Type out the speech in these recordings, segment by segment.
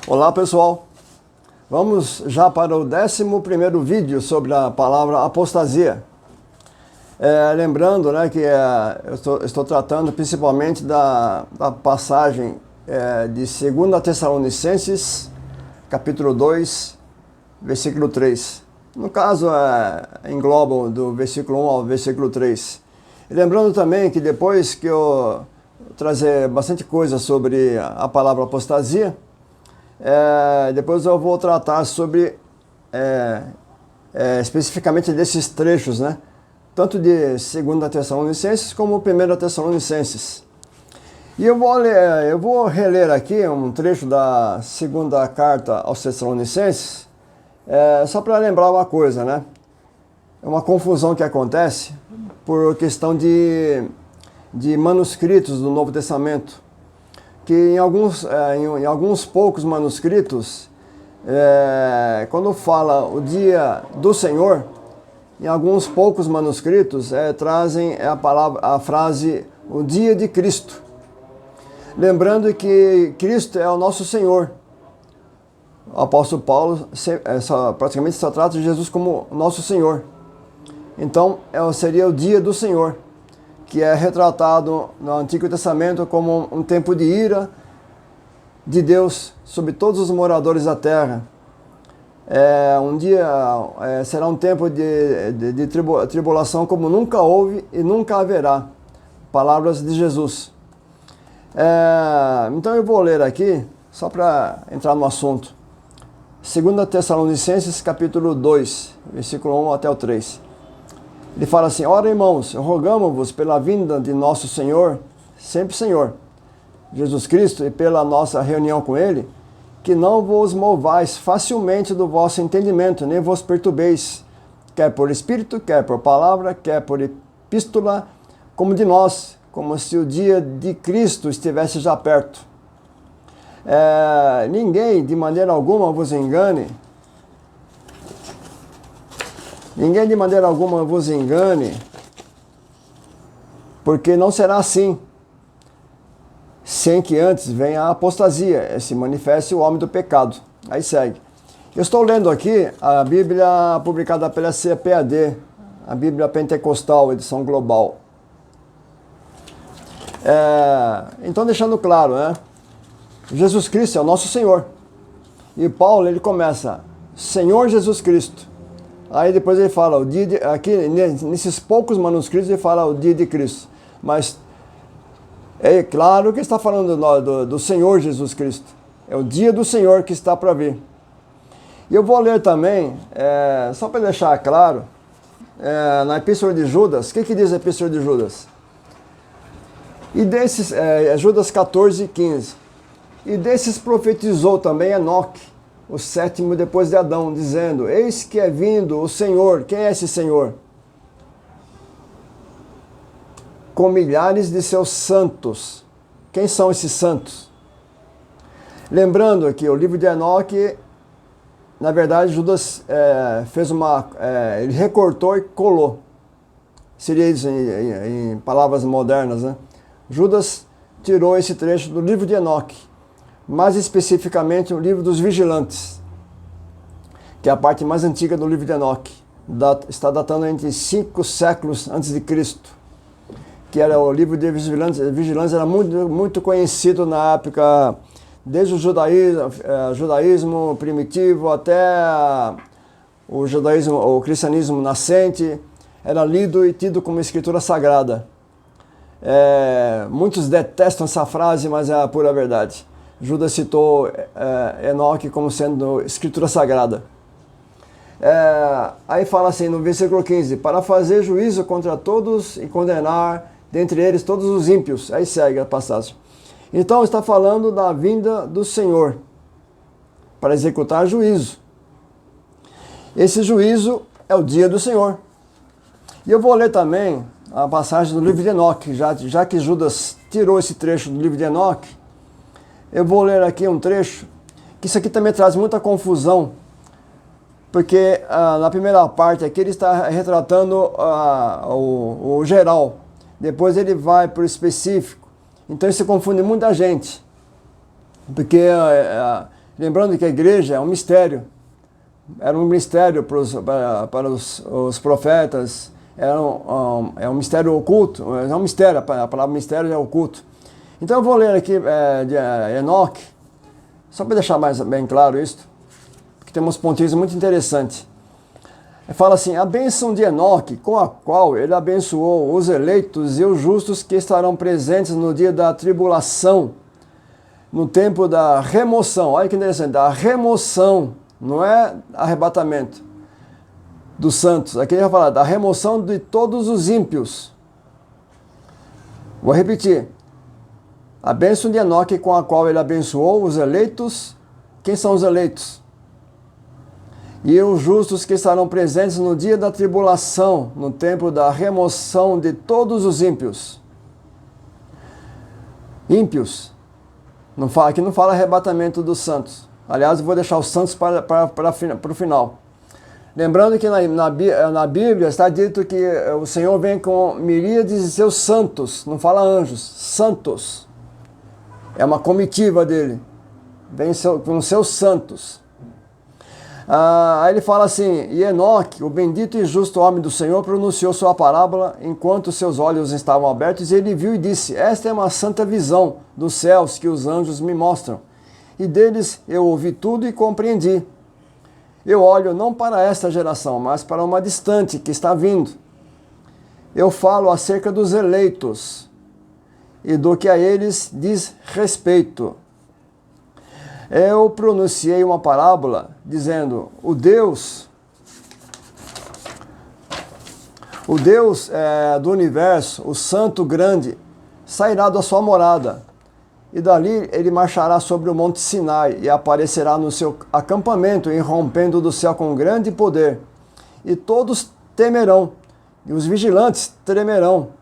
Olá pessoal, vamos já para o 11º vídeo sobre a palavra apostasia. Lembrando que eu estou tratando principalmente da passagem de 2 Tessalonicenses, capítulo 2, versículo 3. No caso, engloba do versículo 1 ao versículo 3. E lembrando também que depois que eu trazer bastante coisa sobre a palavra apostasia, depois eu vou tratar sobre especificamente desses trechos, tanto de 2 Tessalonicenses como 1 Tessalonicenses. E eu vou reler aqui um trecho da segunda carta aos Tessalonicenses, só para lembrar uma coisa, É uma confusão que acontece por questão de manuscritos do Novo Testamento, que em alguns poucos manuscritos, quando fala o dia do Senhor, em alguns poucos manuscritos trazem a frase o dia de Cristo. Lembrando que Cristo é o nosso Senhor. O apóstolo Paulo praticamente só trata de Jesus como nosso Senhor. Então, seria o dia do Senhor, que é retratado no Antigo Testamento como um tempo de ira de Deus sobre todos os moradores da terra. Será um tempo de tribulação como nunca houve e nunca haverá. Palavras de Jesus. Então eu vou ler aqui, só para entrar no assunto. 2 Tessalonicenses capítulo 2, versículo 1 até o 3. Ele fala assim: ora, irmãos, rogamo-vos pela vinda de nosso Senhor, sempre Senhor, Jesus Cristo, e pela nossa reunião com Ele, que não vos movais facilmente do vosso entendimento, nem vos perturbeis, quer por espírito, quer por palavra, quer por epístola, como de nós, como se o dia de Cristo estivesse já perto. Ninguém de maneira alguma vos engane. Ninguém de maneira alguma vos engane, porque não será assim, sem que antes venha a apostasia, se manifeste o homem do pecado. Aí segue. Eu estou lendo aqui a Bíblia publicada pela CPAD, a Bíblia Pentecostal, edição global. Então, deixando claro, Jesus Cristo é o nosso Senhor. E Paulo, ele começa, Senhor Jesus Cristo. Aí depois ele fala, aqui nesses poucos manuscritos ele fala o dia de Cristo. Mas é claro que está falando do Senhor Jesus Cristo. É o dia do Senhor que está para vir. E eu vou ler também, só para deixar claro, na Epístola de Judas, o que diz a Epístola de Judas? E desses, Judas 14, 15. E desses profetizou também Enoque, o 7º depois de Adão, dizendo, eis que é vindo o Senhor. Quem é esse Senhor? Com milhares de seus santos. Quem são esses santos? Lembrando que o livro de Enoque, na verdade, Judas fez ele recortou e colou. Seria isso em palavras modernas, Judas tirou esse trecho do livro de Enoque, mais especificamente o livro dos vigilantes, que é a parte mais antiga do livro de Enoque. Está datando entre 5 séculos antes de Cristo, que era o livro de vigilantes. Vigilantes era muito conhecido na época, desde o judaísmo primitivo até o cristianismo nascente, era lido e tido como escritura sagrada. Muitos detestam essa frase, mas é a pura verdade. Judas citou Enoque como sendo escritura sagrada. Aí fala assim no versículo 15, para fazer juízo contra todos e condenar dentre eles todos os ímpios. Aí segue a passagem. Então está falando da vinda do Senhor para executar juízo. Esse juízo é o dia do Senhor. E eu vou ler também a passagem do livro de Enoque, já que Judas tirou esse trecho do livro de Enoque. Eu vou ler aqui um trecho, que isso aqui também traz muita confusão, porque na primeira parte aqui ele está retratando o geral, depois ele vai para o específico, então isso confunde muita gente, porque Lembrando que a igreja é um mistério. Era um mistério para os profetas, é um mistério oculto, é um mistério, a palavra mistério é oculto. Então eu vou ler aqui de Enoque, só para deixar mais bem claro isso, porque tem uns pontinhos muito interessantes. Fala assim, a bênção de Enoque, com a qual ele abençoou os eleitos e os justos que estarão presentes no dia da tribulação, no tempo da remoção. Olha que interessante, da remoção, não é arrebatamento dos santos. Aqui ele vai falar da remoção de todos os ímpios. Vou repetir. A bênção de Enoque, com a qual ele abençoou os eleitos. Quem são os eleitos? E os justos que estarão presentes no dia da tribulação, no tempo da remoção de todos os ímpios. Ímpios. Aqui não fala arrebatamento dos santos. Aliás, eu vou deixar os santos para o final. Lembrando que na Bíblia está dito que o Senhor vem com miríades de seus santos. Não fala anjos, santos. É uma comitiva dele. Vem com seus santos. Aí ele fala assim, e Enoque, o bendito e justo homem do Senhor, pronunciou sua parábola enquanto seus olhos estavam abertos, e ele viu e disse, esta é uma santa visão dos céus que os anjos me mostram, e deles eu ouvi tudo e compreendi. Eu olho não para esta geração, mas para uma distante que está vindo. Eu falo acerca dos eleitos, e do que a eles diz respeito. Eu pronunciei uma parábola dizendo, o Deus do universo, o Santo Grande, sairá da sua morada, e dali ele marchará sobre o monte Sinai, e aparecerá no seu acampamento, irrompendo do céu com grande poder. E todos temerão, e os vigilantes tremerão,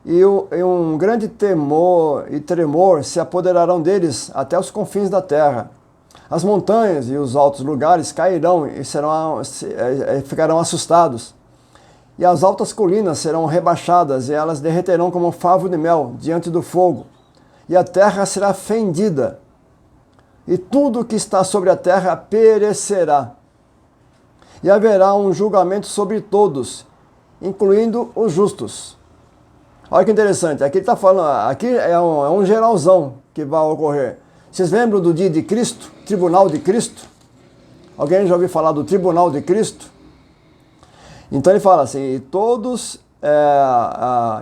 e um grande temor e tremor se apoderarão deles até os confins da terra. As montanhas e os altos lugares cairão e ficarão assustados. E as altas colinas serão rebaixadas e elas derreterão como favo de mel diante do fogo. E a terra será fendida. E tudo que está sobre a terra perecerá. E haverá um julgamento sobre todos, incluindo os justos. Olha que interessante, aqui ele está falando, aqui é um geralzão que vai ocorrer. Vocês lembram do dia de Cristo? Tribunal de Cristo? Alguém já ouviu falar do Tribunal de Cristo? Então ele fala assim,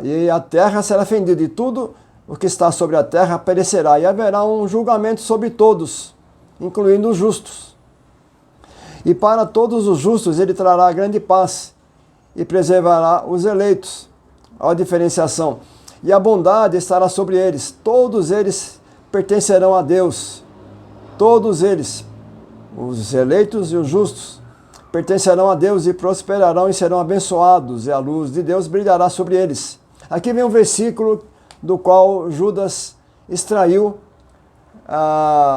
e a terra será fendida, e tudo o que está sobre a terra perecerá, e haverá um julgamento sobre todos, incluindo os justos. E para todos os justos ele trará grande paz, e preservará os eleitos. Olha a diferenciação. E a bondade estará sobre eles. Todos eles pertencerão a Deus. Todos eles, os eleitos e os justos, pertencerão a Deus e prosperarão e serão abençoados. E a luz de Deus brilhará sobre eles. Aqui vem um versículo do qual Judas extraiu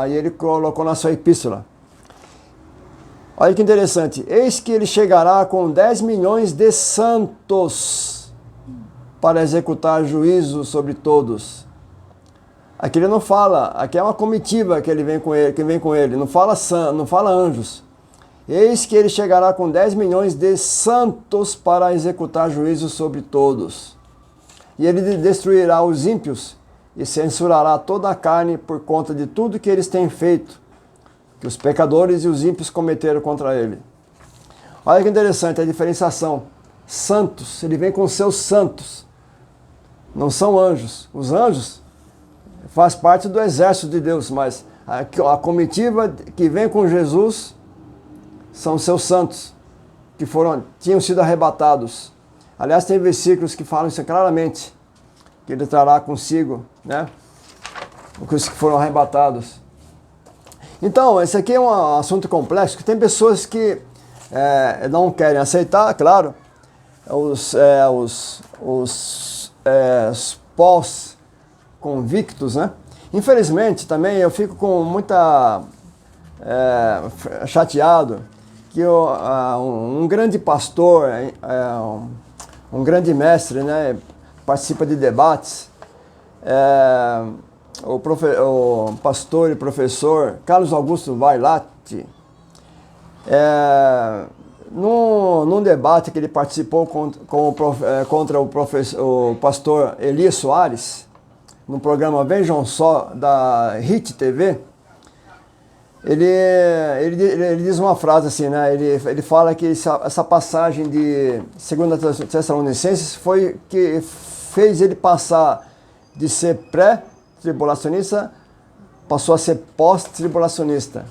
e ele colocou na sua epístola. Olha que interessante. Eis que ele chegará com 10 milhões de santos para executar juízo sobre todos. Aqui ele não fala, aqui é uma comitiva que vem com ele, não fala anjos. Eis que ele chegará com 10 milhões de santos para executar juízo sobre todos. E ele destruirá os ímpios e censurará toda a carne por conta de tudo que eles têm feito, que os pecadores e os ímpios cometeram contra ele. Olha que interessante a diferenciação. Santos, ele vem com seus santos. Não são anjos. Os anjos faz parte do exército de Deus, mas a comitiva que vem com Jesus são seus santos, que tinham sido arrebatados. Aliás, tem versículos que falam isso claramente, que ele trará consigo, né, os que foram arrebatados. Então, esse aqui é um assunto complexo, que tem pessoas que não querem aceitar, claro, os pós-convictos, né? Infelizmente, também eu fico com muita chateado que um grande pastor, um grande mestre, né, participa de debates, o pastor e professor Carlos Augusto Vailate, num debate que ele participou contra o pastor Elias Soares, no programa Vejam Só, da HIT TV, ele diz uma frase assim, né? Ele fala que essa passagem de 2 Tessalonicenses foi que fez ele passar de ser pré-tribulacionista, passou a ser pós-tribulacionista.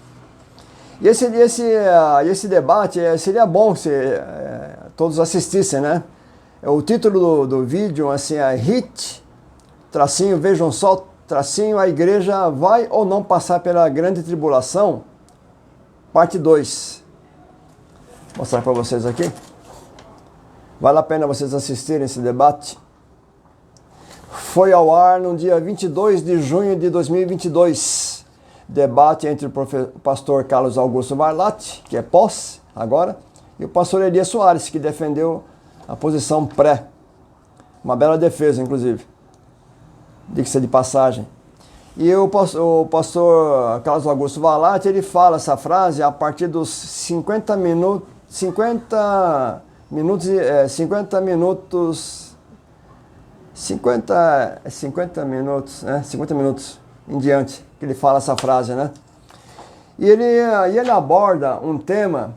E esse debate seria bom se todos assistissem, né? O título do vídeo assim, é HIT, tracinho, vejam só, tracinho, a igreja vai ou não passar pela grande tribulação? Parte 2. Vou mostrar para vocês aqui. Vale a pena vocês assistirem esse debate. Foi ao ar no dia 22 de junho de 2022. Debate entre o pastor Carlos Augusto Vailate, que é pós agora, e o pastor Elias Soares, que defendeu a posição pré. Uma bela defesa, inclusive. Diga-se de passagem. E o pastor Carlos Augusto Vailate, ele fala essa frase a partir dos 50 minutos em diante, que ele fala essa frase, né? E ele aborda um tema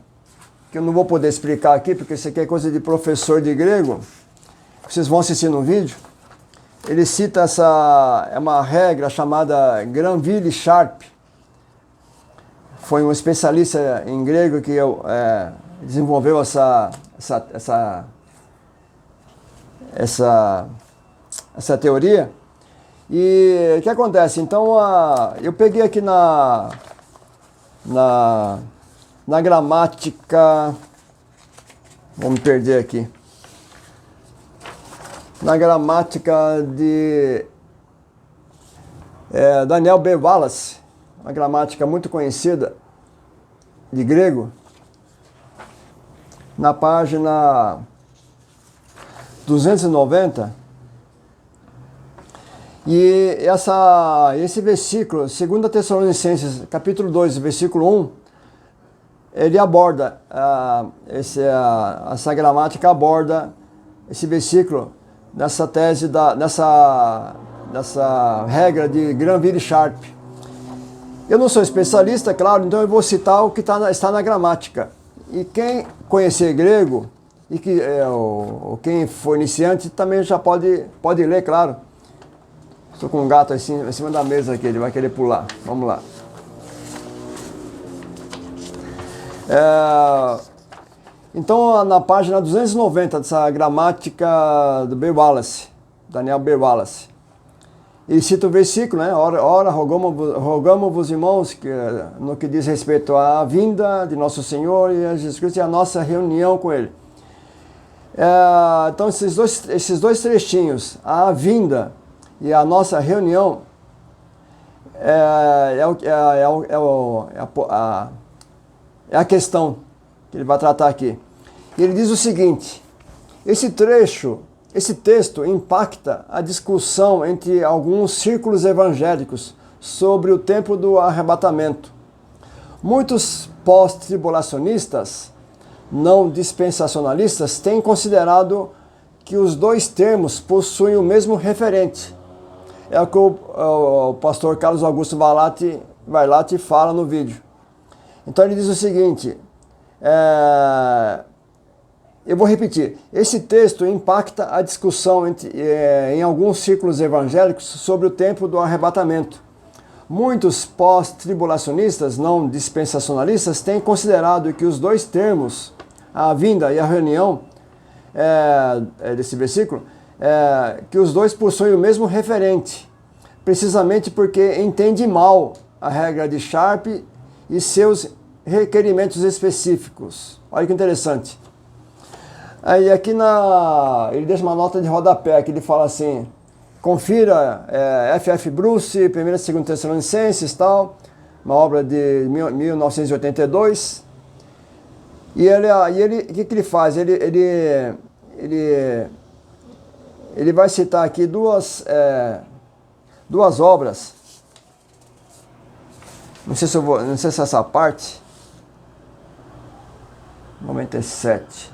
que eu não vou poder explicar aqui, porque isso aqui é coisa de professor de grego. Vocês vão assistir no vídeo. Ele cita uma regra chamada Granville-Sharp. Foi um especialista em grego que desenvolveu essa teoria. E o que acontece? Então, eu peguei aqui na gramática, vou me perder aqui, na gramática de Daniel B. Wallace, uma gramática muito conhecida de grego, na página 290, e esse versículo, 2 Tessalonicenses, capítulo 2, versículo 1, ele aborda, essa gramática aborda esse versículo nessa tese, nessa regra de Granville-Sharp. Eu não sou especialista, claro, então eu vou citar o que está na gramática. E quem conhecer grego, e quem for iniciante, também já pode ler, claro. Estou com um gato assim, em cima da mesa aqui, ele vai querer pular. Vamos lá. Então, na página 290 dessa gramática do B. Wallace, Daniel B. Wallace, ele cita o versículo, né? Ora, rogamos-vos, irmãos, que, no que diz respeito à vinda de nosso Senhor e a Jesus Cristo e a nossa reunião com Ele. Então, esses dois trechinhos, a vinda e a nossa reunião, é a questão que ele vai tratar aqui. E ele diz o seguinte: esse texto impacta a discussão entre alguns círculos evangélicos sobre o tempo do arrebatamento. Muitos pós-tribulacionistas, não dispensacionalistas, têm considerado que os dois termos possuem o mesmo referente. É o que o pastor Carlos Augusto Vailate fala no vídeo. Então ele diz o seguinte, eu vou repetir, esse texto impacta a discussão em alguns círculos evangélicos sobre o tempo do arrebatamento. Muitos pós-tribulacionistas, não dispensacionalistas, têm considerado que os dois termos, a vinda e a reunião, desse versículo, que os dois possuem o mesmo referente, precisamente porque entende mal a regra de Sharp e seus requerimentos específicos. Olha que interessante. Aí aqui ele deixa uma nota de rodapé, que ele fala assim, confira F.F. Bruce, 1ª e 2ª Tessalonicenses, tal, uma obra de 1982. E o que ele faz? Ele vai citar aqui duas obras Não sei se eu vou, não sei se essa parte. 97.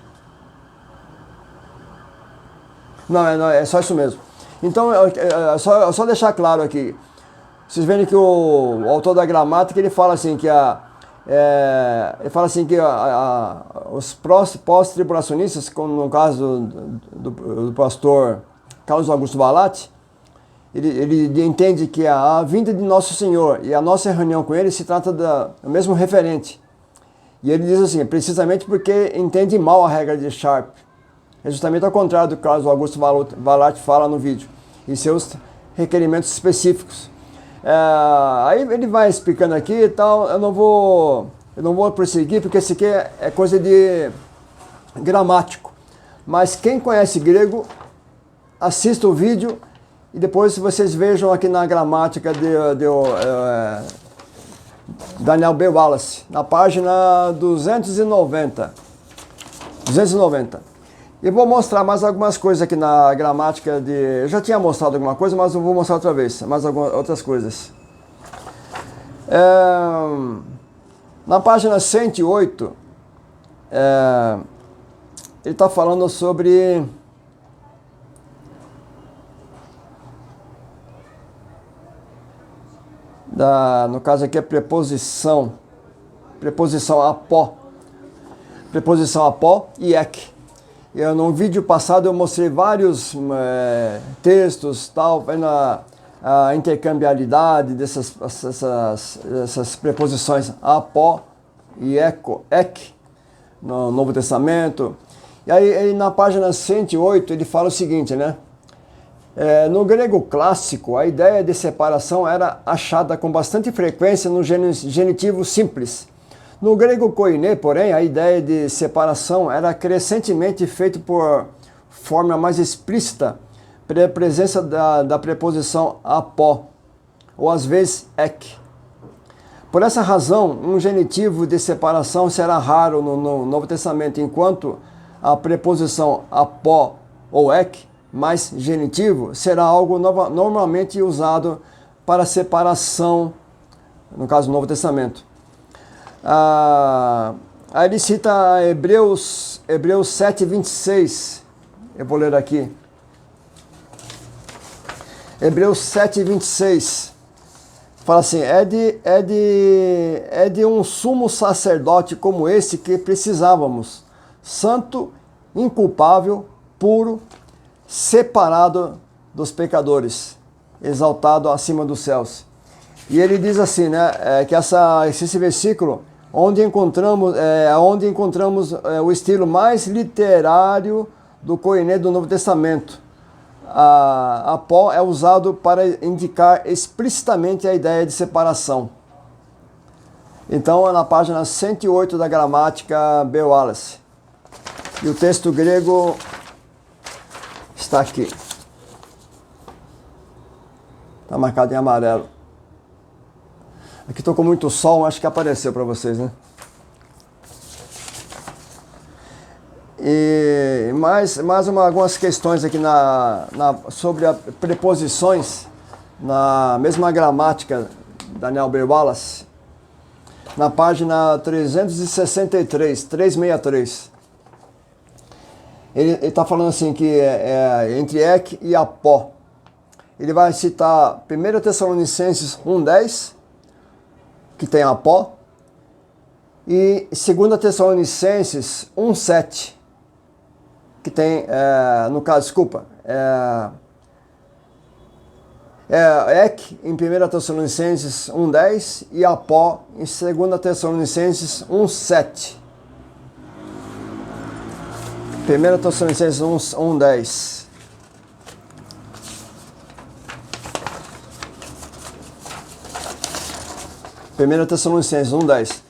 Não, é só isso mesmo. Então, só deixar claro aqui. Vocês veem que o autor da gramática, ele fala assim que os pós-tribulacionistas, como no caso do pastor Carlos Augusto Vallat, ele entende que a vinda de Nosso Senhor e a nossa reunião com Ele se trata do mesmo referente. E ele diz assim, precisamente porque entende mal a regra de Sharp. É justamente ao contrário do que Carlos Augusto Vallat fala no vídeo, e seus requerimentos específicos. Aí ele vai explicando aqui e tal, eu não vou prosseguir, porque isso aqui é coisa de gramático. Mas quem conhece grego, assista o vídeo e depois vocês vejam aqui na gramática de Daniel B. Wallace, na página 290. Eu vou mostrar mais algumas coisas aqui na gramática de... Eu já tinha mostrado alguma coisa, mas eu vou mostrar outra vez, mais algumas outras coisas. Na página 108, ele está falando sobre... no caso aqui é preposição apó. Preposição apó e ek. No vídeo passado eu mostrei vários textos, tal, vendo a intercambiabilidade dessas preposições apó e ek no Novo Testamento. E aí na página 108 ele fala o seguinte, né? No grego clássico, a ideia de separação era achada com bastante frequência no genitivo simples. No grego koiné, porém, a ideia de separação era crescentemente feita por forma mais explícita pela presença da preposição apó, ou às vezes ek. Por essa razão, um genitivo de separação será raro no Novo Testamento, enquanto a preposição apó ou ek, mais genitivo, será algo normalmente usado para separação, no caso do Novo Testamento. Aí ele cita Hebreus 7:26. Eu vou ler aqui. Hebreus 7:26. Fala assim: é de um sumo sacerdote como esse que precisávamos, santo, inculpável, puro, separado dos pecadores, exaltado acima dos céus. E ele diz assim, né, que esse versículo, onde encontramos o estilo mais literário do koiné do Novo Testamento. Apó é usado para indicar explicitamente a ideia de separação. Então é na página 108 da gramática B. Wallace. E o texto grego está aqui. Está marcado em amarelo. Aqui estou com muito sol, acho que apareceu para vocês, né? E algumas questões aqui sobre preposições, na mesma gramática Daniel B. Wallace, na página 363. Ele está falando assim que entre ek e apó. Ele vai citar 1 Tessalonicenses 1:10, que tem apó, e 2 Tessalonicenses 1:7, que tem, no caso, desculpa, ek em 1 Tessalonicenses 1:10 e apó em 2 Tessalonicenses 1:7. 1 Tessalonicenses 1:10. Primeira Tessalonicenses 1:10.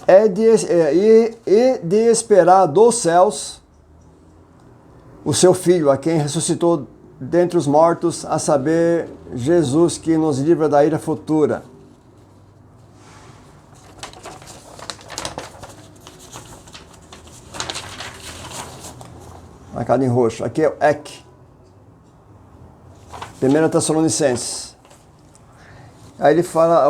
E de esperar dos céus o seu Filho, a quem ressuscitou dentre os mortos, a saber, Jesus, que nos livra da ira futura. Marcado em roxo. Aqui é o ek. 1 Tessalonicenses. Aí ele fala,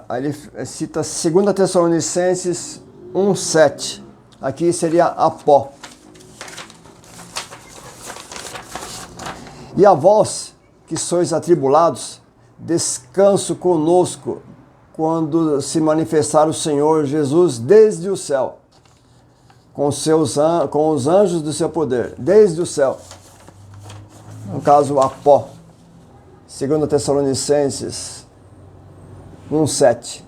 aí ele cita 2 Tessalonicenses 1:7. Aqui seria apó. E a vós, que sois atribulados, descanso conosco, quando se manifestar o Senhor Jesus desde o céu, com os anjos do seu poder, desde o céu. No caso, apó. 2 Tessalonicenses 1:7.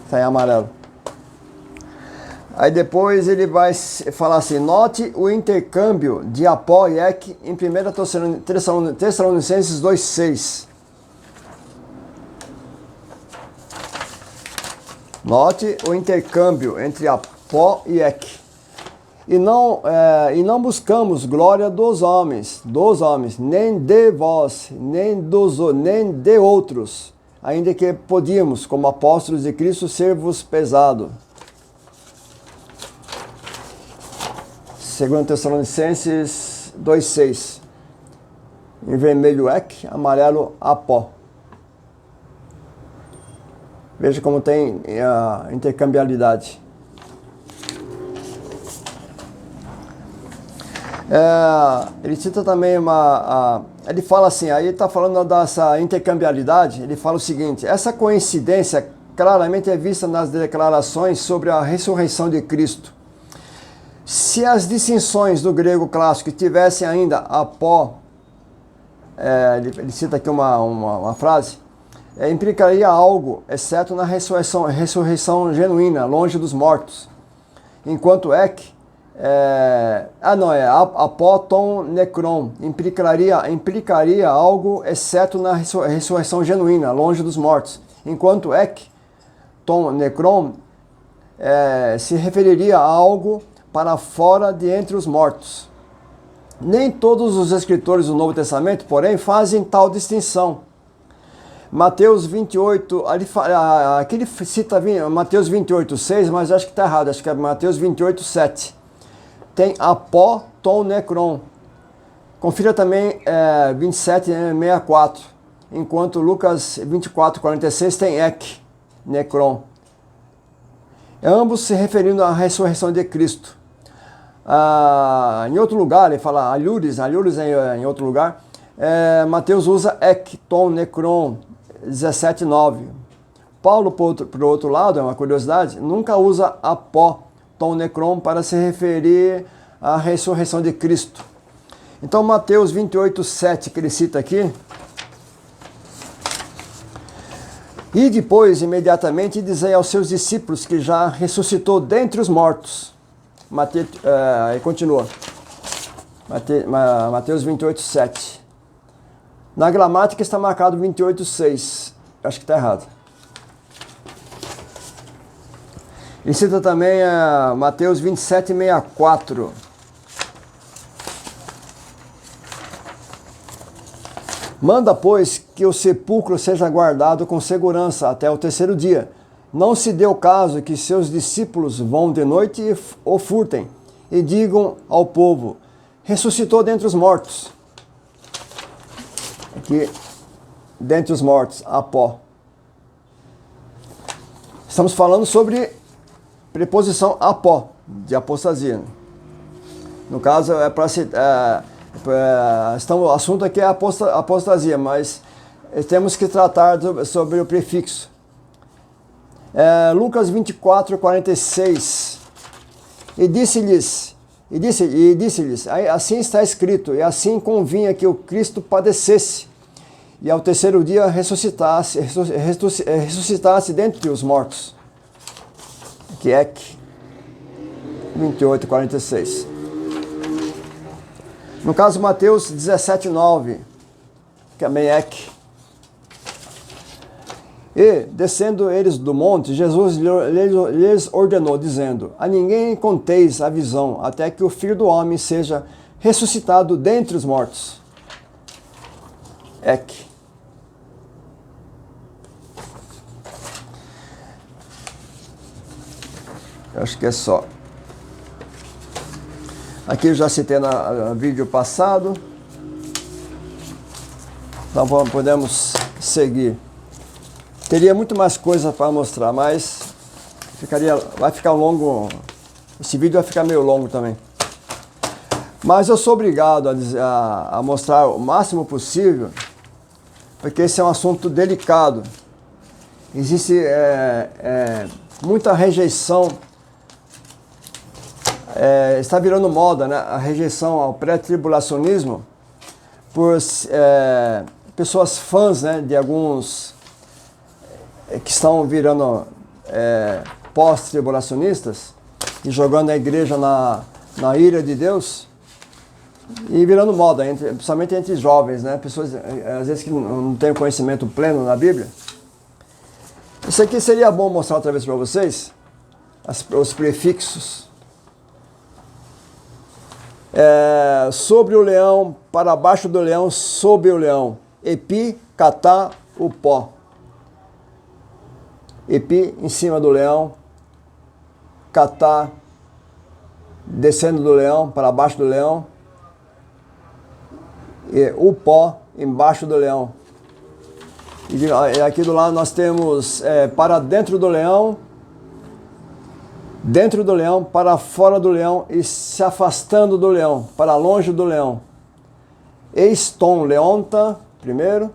Está em amarelo. Aí depois ele vai falar assim, note o intercâmbio de apó e ek em 1 Tessalonicenses 2:6. Note o intercâmbio entre apó e ek. E não buscamos glória dos homens, nem de vós, nem de outros, ainda que podíamos, como apóstolos de Cristo, ser-vos pesado. 2 Tessalonicenses 2:6. Em vermelho ek, amarelo apó. Veja como tem a intercambiabilidade. Ele cita também ele fala assim, aí está falando dessa intercambiabilidade, ele fala o seguinte, essa coincidência claramente é vista nas declarações sobre a ressurreição de Cristo. Se as distinções do grego clássico tivessem ainda apó, ele cita aqui uma frase, implicaria algo, exceto na ressurreição genuína, longe dos mortos. Enquanto ek, apó ton necron, implicaria algo, exceto na ressurreição genuína, longe dos mortos. Enquanto ek, ton necron, se referiria a algo para fora de entre os mortos. Nem todos os escritores do Novo Testamento, porém, fazem tal distinção. Mateus 28, aqui ele cita Mateus 28:6, mas acho que está errado, acho que é Mateus 28:7. Tem apó, ton, necron. Confira também 27:64, enquanto Lucas 24:46 tem ek, necron. Ambos se referindo à ressurreição de Cristo. Em outro lugar, ele fala alhures em outro lugar, Mateus usa ek, ton, necron, 17:9. Paulo, por outro lado, é uma curiosidade, nunca usa apó, ton, necron para se referir à ressurreição de Cristo. Então, Mateus 28:7, que ele cita aqui, e depois, imediatamente, dizei aos seus discípulos que já ressuscitou dentre os mortos. Aí continua. Mateus 28:7. Na gramática está marcado 28:6. Acho que está errado. Ele cita também Mateus 27:64. Manda, pois, que o sepulcro seja guardado com segurança até o terceiro dia. Não se dê o caso que seus discípulos vão de noite e o furtem, e digam ao povo, ressuscitou dentre os mortos. Aqui, dentre os mortos, apó. Estamos falando sobre preposição apó, de apostasia. No caso, o assunto aqui é apostasia, mas temos que tratar sobre o prefixo. Lucas 24:46. E disse-lhes, assim está escrito, e assim convinha que o Cristo padecesse, e ao terceiro dia ressuscitasse dentre os mortos. Que é 28:46. No caso, Mateus 17:9, também é que. E, descendo eles do monte, Jesus lhes ordenou, dizendo, a ninguém conteis a visão, até que o Filho do Homem seja ressuscitado dentre os mortos. Ek. Eu acho que é só. Aqui eu já citei no vídeo passado. Então podemos seguir. Teria muito mais coisa para mostrar, mas vai ficar longo. Esse vídeo vai ficar meio longo também. Mas eu sou obrigado a mostrar o máximo possível, porque esse é um assunto delicado. Existe muita rejeição. Está virando moda, né? A rejeição ao pré-tribulacionismo por pessoas fãs, né, de alguns que estão virando pós-tribulacionistas e jogando a igreja na ira de Deus e virando moda, principalmente entre jovens, né? Pessoas às vezes que não têm conhecimento pleno na Bíblia. Isso aqui seria bom mostrar outra vez para vocês, os prefixos. Sobre o leão, para baixo do leão, sob o leão. Epi, catá, o pó. Epi, em cima do leão. Catá, descendo do leão, para baixo do leão. E o pó, embaixo do leão. E aqui do lado nós temos para dentro do leão, para fora do leão e se afastando do leão, para longe do leão. Eiston, leonta, primeiro.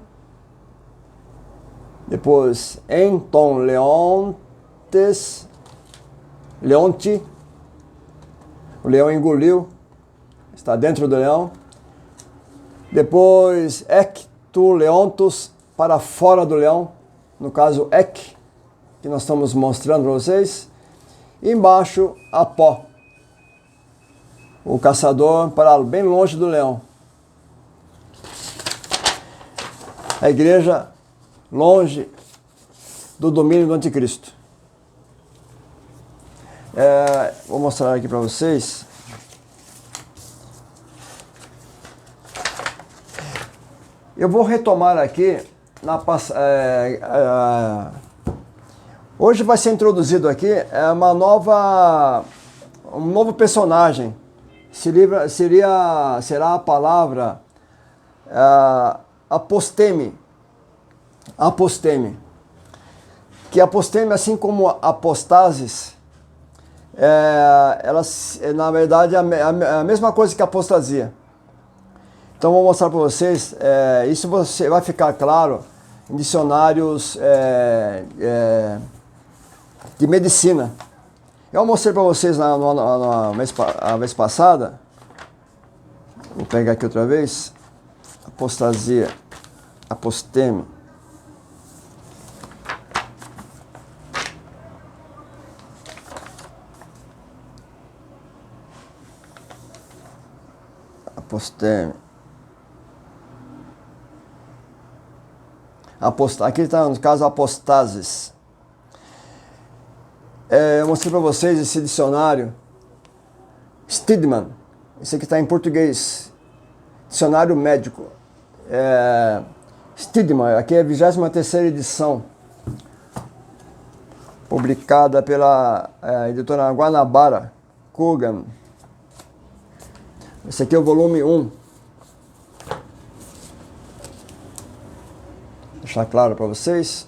Depois, enton, leontes, leonte. O leão engoliu, está dentro do leão. Depois, ecto, leontos, para fora do leão. No caso, ek, que nós estamos mostrando para vocês. Embaixo, apó, o caçador para bem longe do leão. A igreja longe do domínio do anticristo. Vou mostrar aqui para vocês. Eu vou retomar aqui hoje vai ser introduzido aqui um novo personagem. Será a palavra aposteme. Aposteme. Que aposteme, assim como apostases, na verdade, é a mesma coisa que apostasia. Então, vou mostrar para vocês. Isso vai ficar claro em dicionários de medicina. Eu mostrei para vocês a vez passada. Vou pegar aqui outra vez. Apostasia. Aposteme. Aposteme. Aqui está, no caso, apostases. Eu mostrei para vocês esse dicionário Stidman. Esse aqui está em português. Dicionário médico. Stidman, aqui é a 23ª edição. Publicada pela editora Guanabara, Coogan. Esse aqui é o volume 1. Deixar claro para vocês.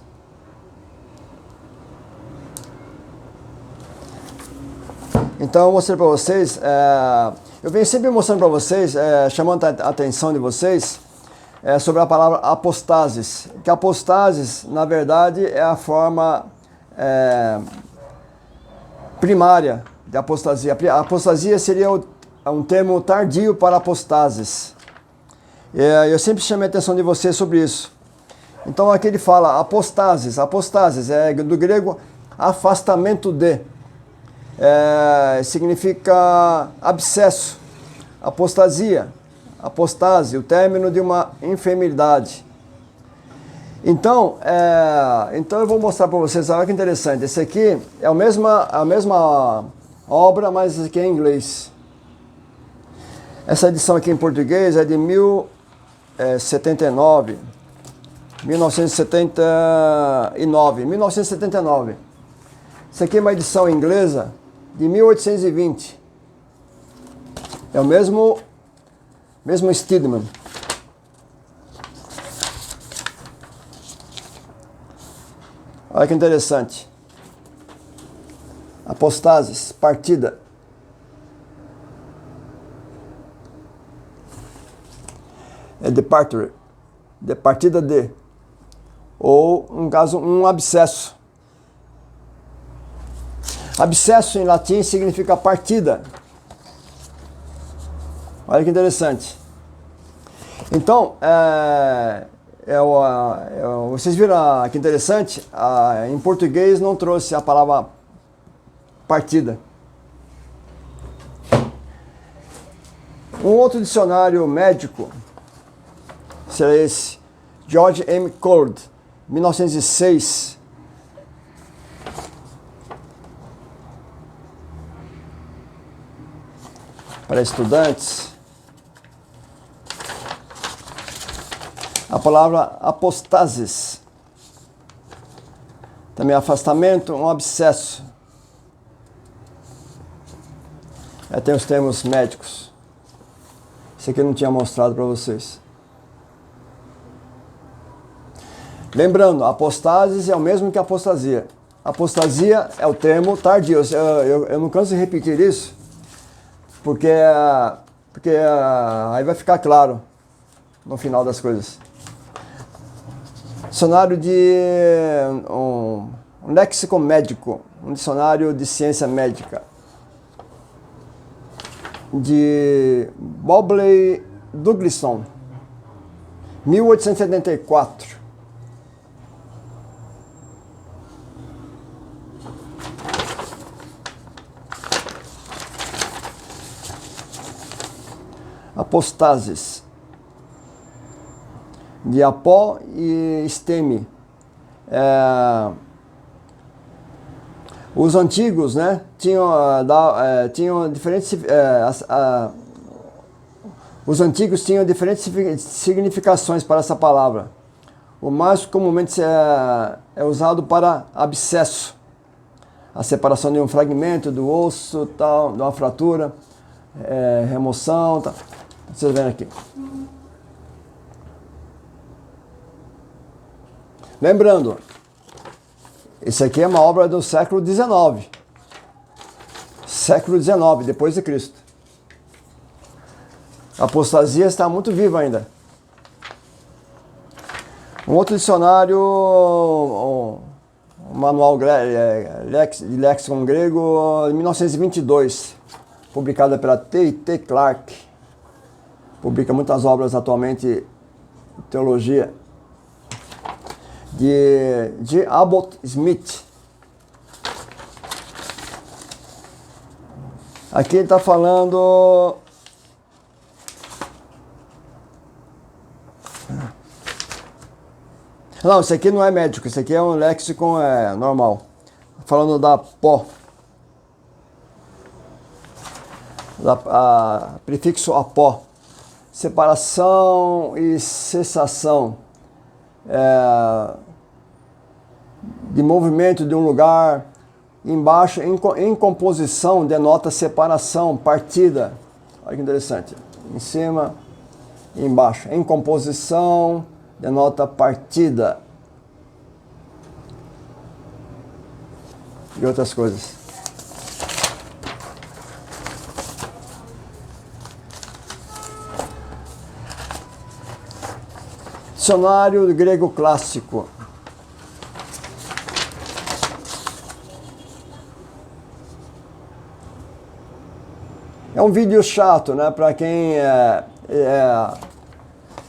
Então eu mostrei para vocês, eu venho sempre mostrando para vocês, chamando a atenção de vocês sobre a palavra apostases. Que apostases, na verdade, é a forma primária de apostasia. A apostasia seria um termo tardio para apostases. Eu sempre chamei a atenção de vocês sobre isso. Então aqui ele fala apostases. Apostases é do grego afastamento de. Significa abscesso, apostasia, apostase, o término de uma enfermidade. Então eu vou mostrar para vocês, olha que interessante. Esse aqui é a mesma obra, mas esse aqui é em inglês. Essa edição aqui em português é de 1979. Isso aqui é uma edição inglesa de 1820. É o mesmo Stidman. Olha que interessante. Apostases, partida. É departure, de partida de. Ou, no caso, um abscesso. Abscesso em latim significa partida. Olha que interessante. Então, vocês viram que interessante? Em português não trouxe a palavra partida. Um outro dicionário médico será esse, George M. Cord, 1906. Para estudantes. A palavra apostasis. Também afastamento, um abscesso. Tem os termos médicos. Esse aqui eu não tinha mostrado para vocês. Lembrando, apostasis é o mesmo que apostasia. Apostasia é o termo tardio. Eu não canso de repetir isso, porque aí vai ficar claro no final das coisas. Dicionário de um léxico médico, um dicionário de ciência médica, de Bobley Douglasson, 1874. Apostases, de apó e esteme. Os antigos, né, tinham diferentes. Os antigos tinham diferentes significações para essa palavra. O mais comumente é usado para abscesso, a separação de um fragmento do osso, tal, de uma fratura, remoção, tal. Vocês vendo aqui. Lembrando, isso aqui é uma obra do século XIX. Século XIX, depois de Cristo. A apostasia está muito viva ainda. Um outro dicionário, um manual de léxico grego, de 1922, publicado pela T.T. Clark. Publica muitas obras atualmente de teologia. De Abbott Smith. Aqui ele está falando não, isso aqui não é médico, isso aqui é um léxico normal. Falando da pó. Prefixo apó. Separação e cessação. De movimento de um lugar. Embaixo, em composição, denota separação, partida. Olha que interessante. Em cima e embaixo. Em composição, denota partida. E outras coisas. Dicionário grego clássico. É um vídeo chato, né? Para quem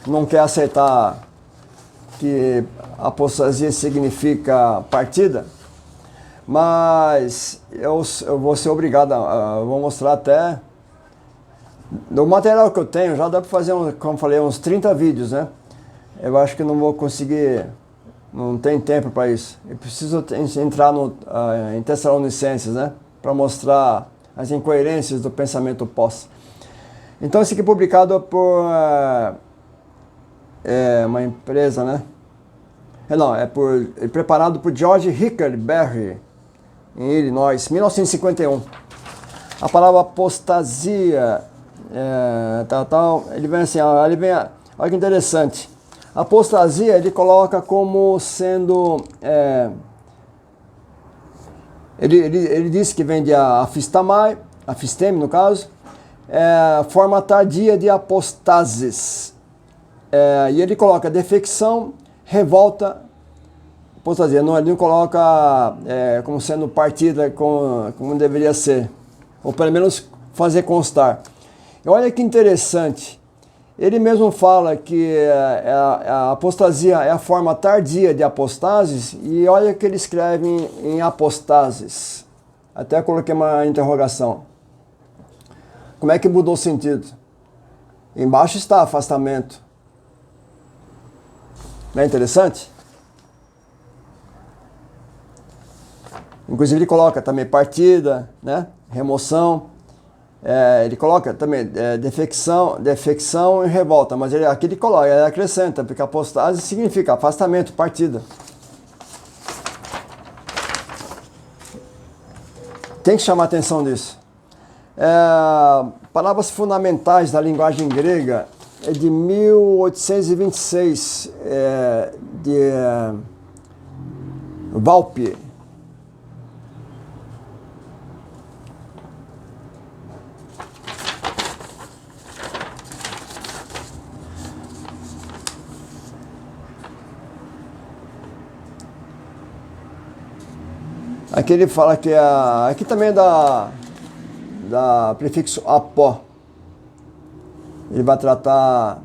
não quer aceitar que apostasia significa partida, mas eu vou ser obrigado, vou mostrar até do material que eu tenho, já dá para fazer, como falei, uns 30 vídeos, né? Eu acho que não vou conseguir, não tem tempo para isso. Eu preciso entrar em Tessalonicenses, né? Para mostrar as incoerências do pensamento pós. Então, esse aqui é publicado por uma empresa, né? É preparado por George Hickard Berry, em Illinois, 1951. A palavra apostasia, ele vem assim, olha que interessante. Apostasia ele coloca como sendo Ele disse que vem de afistamai, afisteme no caso, forma tardia de apostases. E ele coloca defecção, revolta, apostasia. Não, ele não coloca como sendo partida como deveria ser, ou pelo menos fazer constar. E olha que interessante, ele mesmo fala que a apostasia é a forma tardia de apostases, e olha que ele escreve em apostases. Até coloquei uma interrogação. Como é que mudou o sentido? Embaixo está afastamento. Não é interessante? Inclusive ele coloca também partida, né? Remoção. Ele coloca também defecção e revolta, mas aqui ele coloca, ele acrescenta, porque apostase significa afastamento, partida. Tem que chamar a atenção disso. Palavras fundamentais da linguagem grega é de 1826, de Valpy. Aqui ele fala que aqui também é da prefixo apó. Ele vai tratar,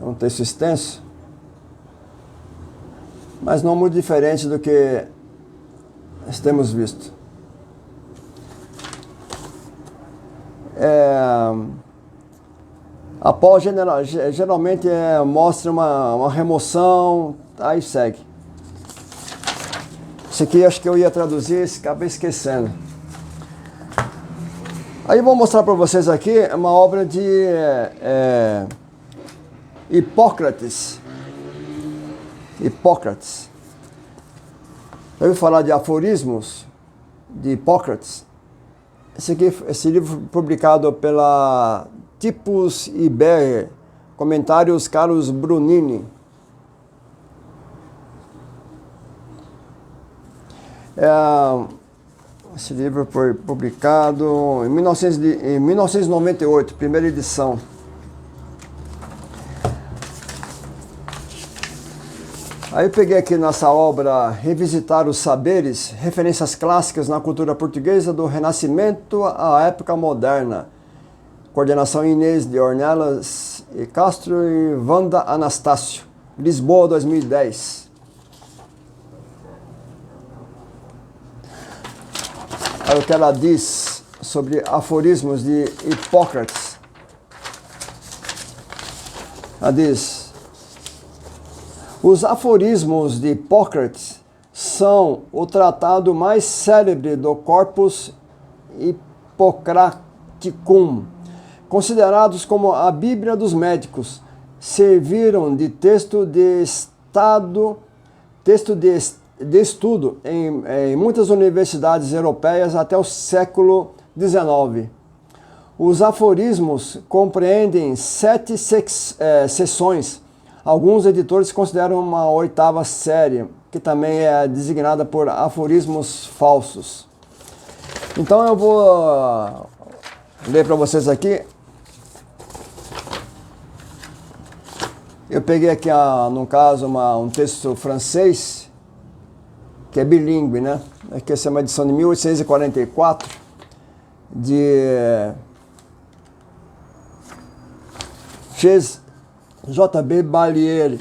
é um texto extenso, mas não muito diferente do que nós temos visto. Apó geralmente mostra uma remoção, aí segue. Isso aqui acho que eu ia traduzir, acabei esquecendo. Aí eu vou mostrar para vocês aqui uma obra de Hipócrates. Hipócrates. Eu ouvi falar de aforismos de Hipócrates. Esse livro publicado pela Tipus Iber, comentários Carlos Brunini. Esse livro foi publicado em 1998, primeira edição. Aí eu peguei aqui nessa obra Revisitar os Saberes, referências clássicas na cultura portuguesa do Renascimento à época moderna. Coordenação Inês de Ornelas e Castro e Wanda Anastácio. Lisboa, 2010. Olha o que ela diz sobre aforismos de Hipócrates. Ela diz: os aforismos de Hipócrates são o tratado mais célebre do Corpus Hippocraticum, considerados como a Bíblia dos médicos. Serviram de texto de estudo em muitas universidades europeias até o século XIX. Os aforismos compreendem 7 seções. Alguns editores consideram uma 8ª série, que também é designada por aforismos falsos. Então eu vou ler para vocês aqui. Eu peguei aqui, no caso, um texto francês, que é bilíngue, né? Aqui essa é uma edição de 1844, de Chez J.B. Balliere.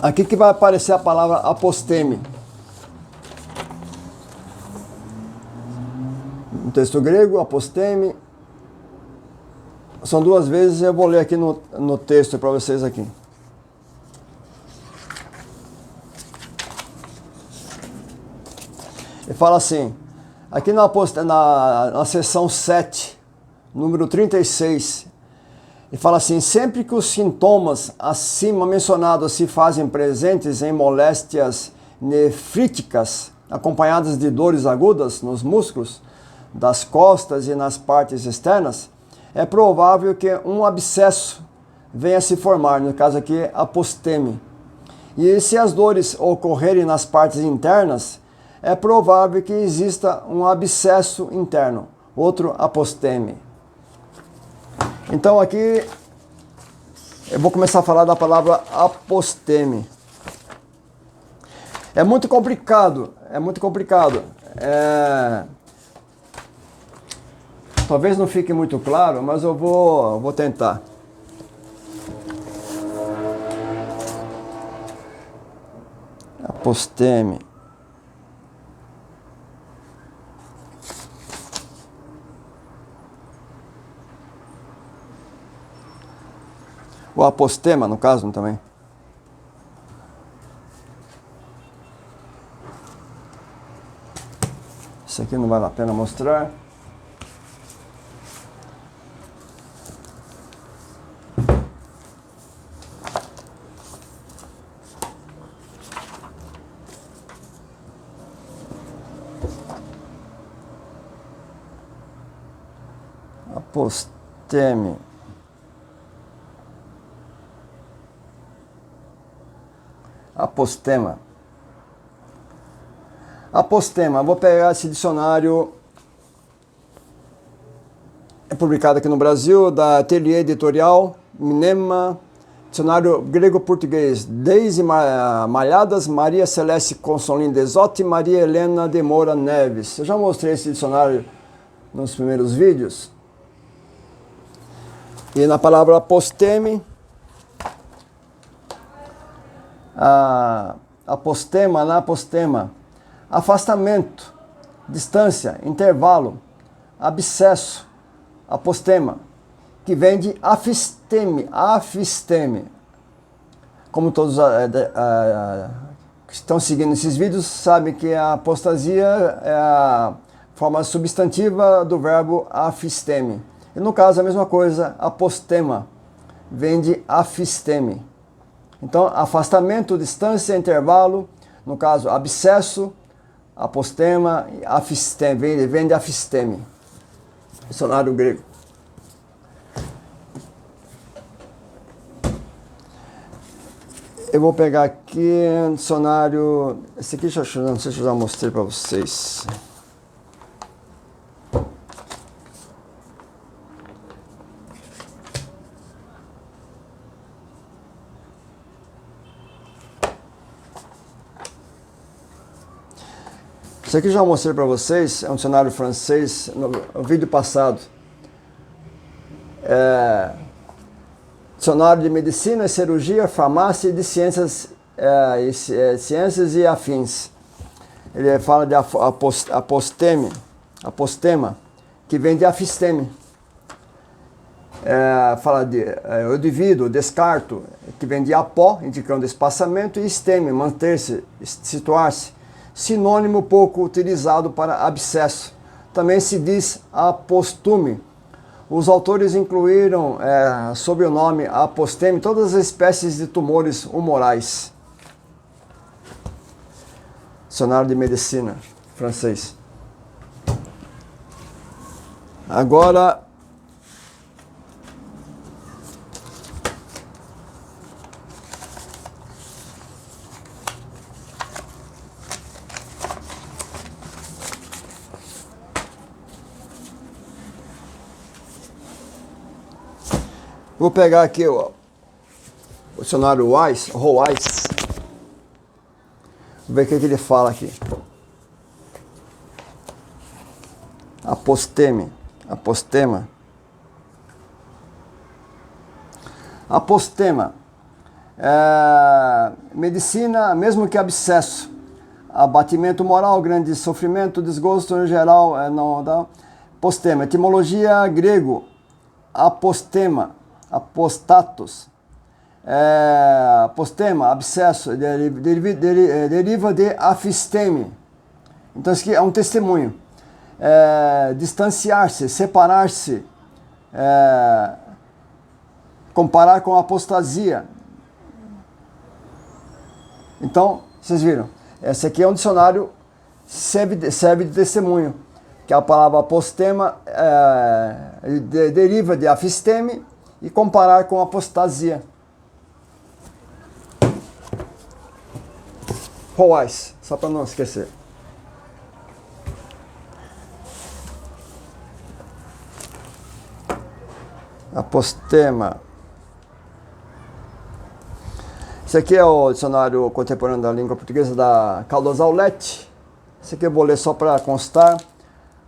Aqui que vai aparecer a palavra aposteme. Um texto grego, aposteme. São 2 vezes, eu vou ler aqui no texto para vocês aqui. Ele fala assim, aqui na seção 7, número 36, ele fala assim: sempre que os sintomas acima mencionados se fazem presentes em moléstias nefríticas, acompanhadas de dores agudas nos músculos das costas e nas partes externas, é provável que um abscesso venha a se formar, no caso aqui, aposteme. E se as dores ocorrerem nas partes internas, é provável que exista um abscesso interno, outro aposteme. Então aqui eu vou começar a falar da palavra aposteme. É muito complicado, talvez não fique muito claro, mas eu vou tentar. Aposteme. O apostema, no caso, também. Isso aqui não vale a pena mostrar. Aposteme. Apostema. Apostema. Vou pegar esse dicionário. É publicado aqui no Brasil, da Ateliê Editorial, Minema, dicionário grego-português. Deise Malhadas, Maria Celeste Consolim Desotti, Maria Helena de Moura Neves. Eu já mostrei esse dicionário nos primeiros vídeos. E na palavra aposteme, apostema, afastamento, distância, intervalo, abscesso, apostema, que vem de afisteme. Como todos que estão seguindo esses vídeos sabem que a apostasia é a forma substantiva do verbo afisteme. E no caso a mesma coisa, apostema, vem de afisteme. Então, afastamento, distância, intervalo, no caso, abscesso, apostema, afisteme, vem de afisteme. Dicionário grego. Eu vou pegar aqui dicionário. Esse aqui não sei se eu já mostrei para vocês. Esse aqui já mostrei para vocês, é um dicionário francês, no vídeo passado. Dicionário de Medicina, Cirurgia, Farmácia e de Ciências, Ciências e Afins. Ele fala de apostema, que vem de afisteme. Fala de eu divido, descarto, que vem de apó, indicando espaçamento, e esteme, manter-se, situar-se. Sinônimo pouco utilizado para abscesso. Também se diz apostume. Os autores incluíram, sob o nome aposteme, todas as espécies de tumores humorais. Dicionário de Medicina, francês. Agora, vou pegar aqui o dicionário Roais. Vou ver o que ele fala aqui. Apostema. Medicina, mesmo que abscesso. Abatimento moral, grande sofrimento, desgosto em geral. Apostema. Etimologia grego. Apostema. Apostatos, apostema, abscesso, deriva de afisteme. Então isso aqui é um testemunho. Distanciar-se, separar-se, comparar com apostasia. Então, vocês viram, esse aqui é um dicionário, serve de testemunho, que a palavra apostema deriva de afisteme, e comparar com apostasia. Roais, só para não esquecer. Apostema. Esse aqui é o dicionário contemporâneo da língua portuguesa da Caldas Aulete. Esse aqui eu vou ler só para constar.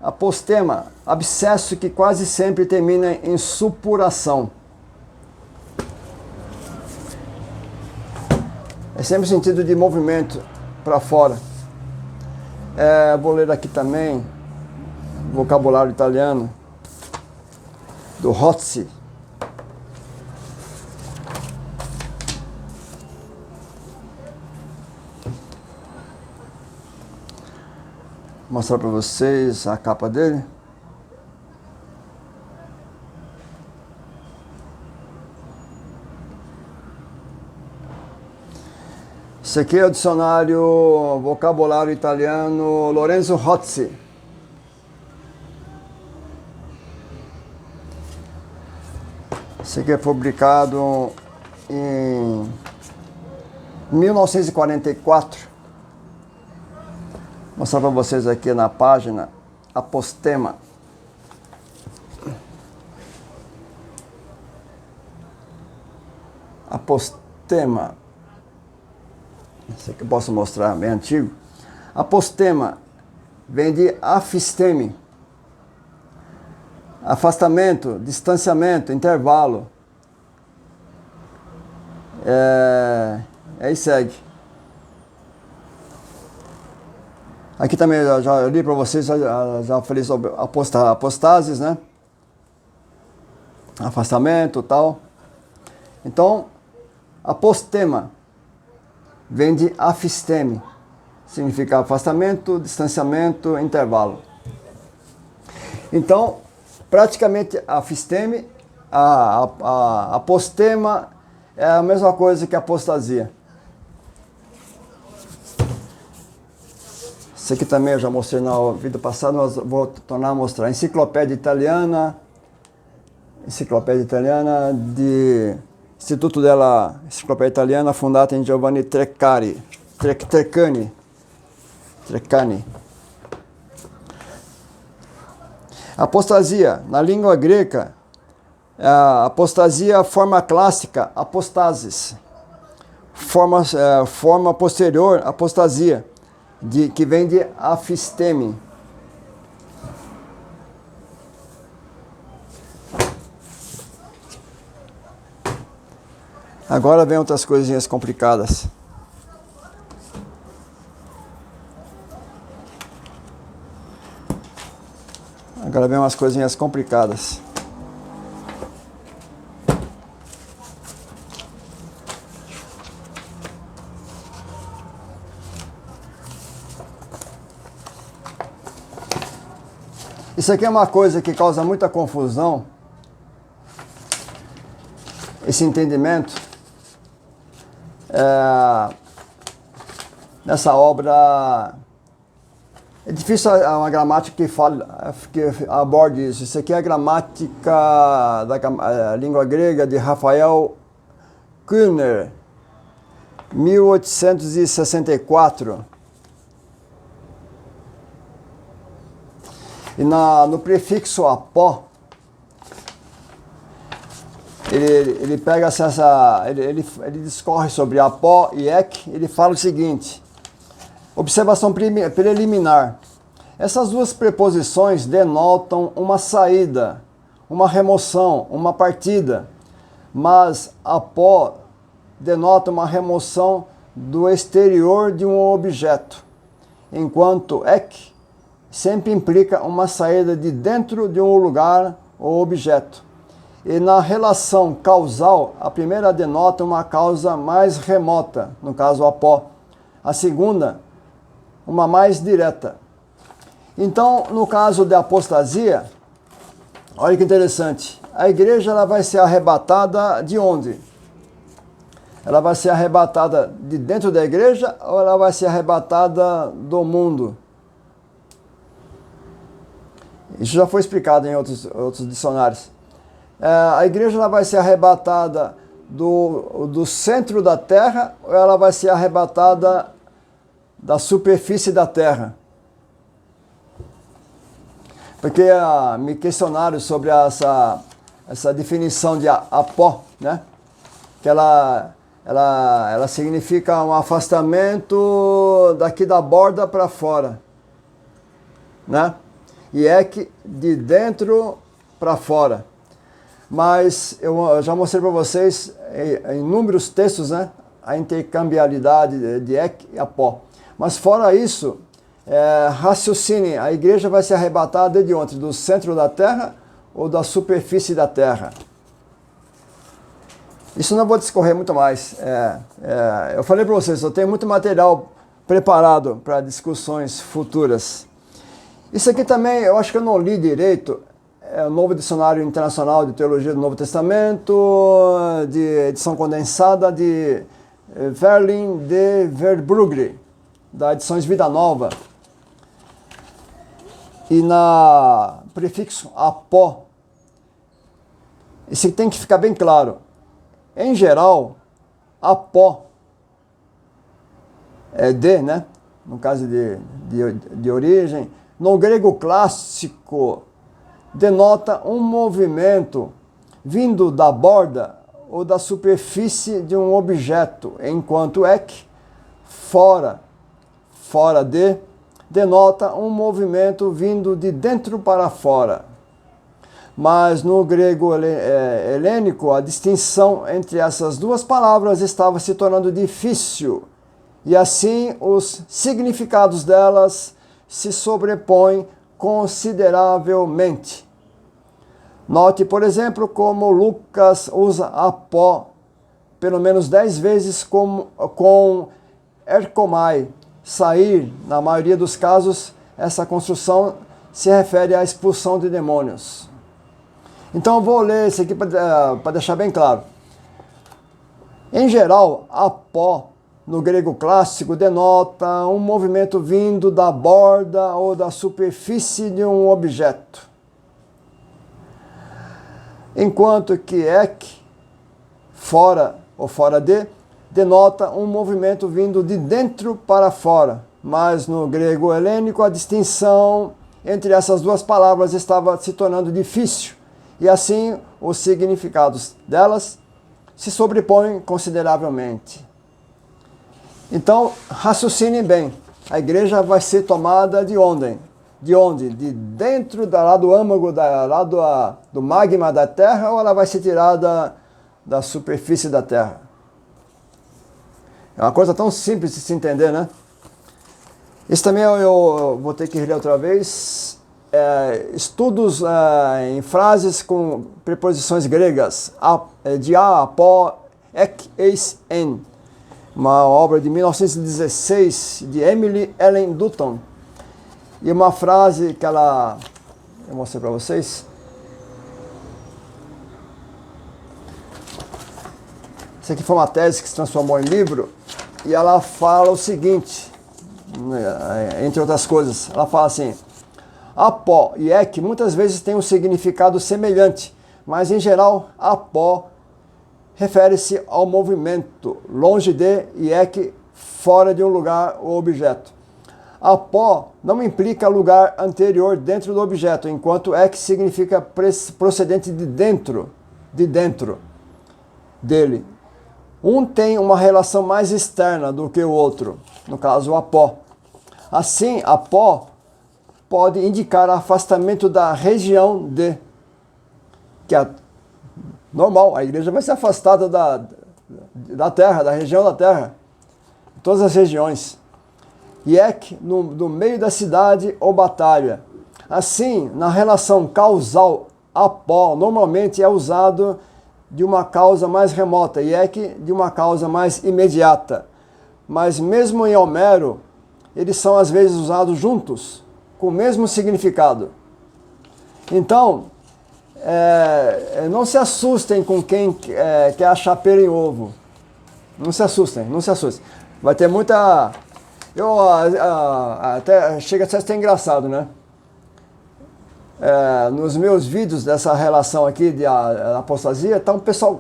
Apostema, abscesso que quase sempre termina em supuração. É sempre o sentido de movimento para fora. Vou ler aqui também vocabulário italiano do Rozzi. Vou mostrar para vocês a capa dele. Esse aqui é o dicionário vocabulário italiano Lorenzo Rozzi. Esse aqui é publicado em 1944. Vou mostrar para vocês aqui na página Apostema. Apostema. Esse aqui eu posso mostrar, bem antigo. Apostema vem de afisteme. Afastamento, distanciamento, intervalo. Aí segue. Aqui também eu já li para vocês, já falei sobre apostases, né? Afastamento e tal. Então, apostema vem de afisteme. Significa afastamento, distanciamento, intervalo. Então, praticamente afisteme, a apostema é a mesma coisa que apostasia. Esse aqui também eu já mostrei na vídeo passado, mas vou tornar a mostrar. Enciclopédia Italiana de Instituto della Enciclopédia Italiana, fundata em Giovanni Treccani. Apostasia, na língua grega, a apostasia, forma clássica, apostasis. Forma posterior, apostasia, que vem de afisteme. Agora vem outras coisinhas complicadas. Agora vem umas coisinhas complicadas. Isso aqui é uma coisa que causa muita confusão, esse entendimento. Nessa obra é difícil uma gramática que aborde isso. Isso aqui é a gramática da língua grega de Rafael Kühner, 1864. E no prefixo apó, ele pega ele discorre sobre apó e ek. Ele fala o seguinte: observação preliminar. Essas duas preposições denotam uma saída, uma remoção, uma partida, mas apó denota uma remoção do exterior de um objeto, enquanto ek sempre implica uma saída de dentro de um lugar ou objeto. E na relação causal, a primeira denota uma causa mais remota, no caso apó. A segunda, uma mais direta. Então, no caso da apostasia, olha que interessante. A igreja ela vai ser arrebatada de onde? Ela vai ser arrebatada de dentro da igreja ou ela vai ser arrebatada do mundo? Isso já foi explicado em outros dicionários. A igreja ela vai ser arrebatada do centro da terra ou ela vai ser arrebatada da superfície da terra. Porque me questionaram sobre essa definição de apó, né? Que ela significa um afastamento daqui da borda para fora, né? E ek de dentro para fora. Mas eu já mostrei para vocês em inúmeros textos, né? A intercambiabilidade de ek e apó. Mas fora isso, raciocine, a igreja vai ser arrebatada de onde? Do centro da terra ou da superfície da terra? Isso não vou discorrer muito mais. Eu falei para vocês, eu tenho muito material preparado para discussões futuras. Isso aqui também, eu acho que eu não li direito, é o Novo Dicionário Internacional de Teologia do Novo Testamento, de edição condensada de Verlin de Verbrugge, da Edições Vida Nova. E na prefixo apó, isso tem que ficar bem claro. Em geral, apó é de, né? No caso de origem, no grego clássico, denota um movimento vindo da borda ou da superfície de um objeto, enquanto ek, fora de, denota um movimento vindo de dentro para fora. Mas no grego helênico, a distinção entre essas duas palavras estava se tornando difícil, e assim os significados delas se sobrepõem consideravelmente. Note, por exemplo, como Lucas usa apó pelo menos 10 vezes com erkomai, sair. Na maioria dos casos, essa construção se refere à expulsão de demônios. Então eu vou ler isso aqui para deixar bem claro. Em geral, apó, no grego clássico, denota um movimento vindo da borda ou da superfície de um objeto. Enquanto que ek, fora ou fora de, denota um movimento vindo de dentro para fora. Mas no grego helênico, a distinção entre essas duas palavras estava se tornando difícil, e assim os significados delas se sobrepõem consideravelmente. Então, raciocinem bem. A igreja vai ser tomada de onde? De onde? De dentro lá do âmago, do magma da terra, ou ela vai ser tirada da superfície da terra? É uma coisa tão simples de se entender, né? Isso também eu vou ter que ler outra vez. Estudos em frases com preposições gregas. De apó, ek, eis, en. Uma obra de 1916 de Emily Ellen Dutton. E uma frase que eu mostrei para vocês. Isso aqui foi uma tese que se transformou em livro. E ela fala o seguinte, entre outras coisas. Ela fala assim: apó e ek muitas vezes têm um significado semelhante, mas em geral apó refere-se ao movimento longe de e ek fora de um lugar ou objeto. Apó não implica lugar anterior dentro do objeto, enquanto ek significa procedente de dentro dele. Um tem uma relação mais externa do que o outro, no caso o apó. Assim, apó pode indicar afastamento da região de, que é normal, a igreja vai ser afastada da terra, da região da terra, todas as regiões. E ek no meio da cidade ou batalha. Assim, na relação causal, apó normalmente é usado de uma causa mais remota e ek de uma causa mais imediata. Mas mesmo em Homero, eles são às vezes usados juntos, com o mesmo significado. Então, não se assustem com quem quer achar pera em ovo. Não se assustem. Vai ter muita... até chega a ser até engraçado, né? Nos meus vídeos dessa relação aqui de apostasia, tá o pessoal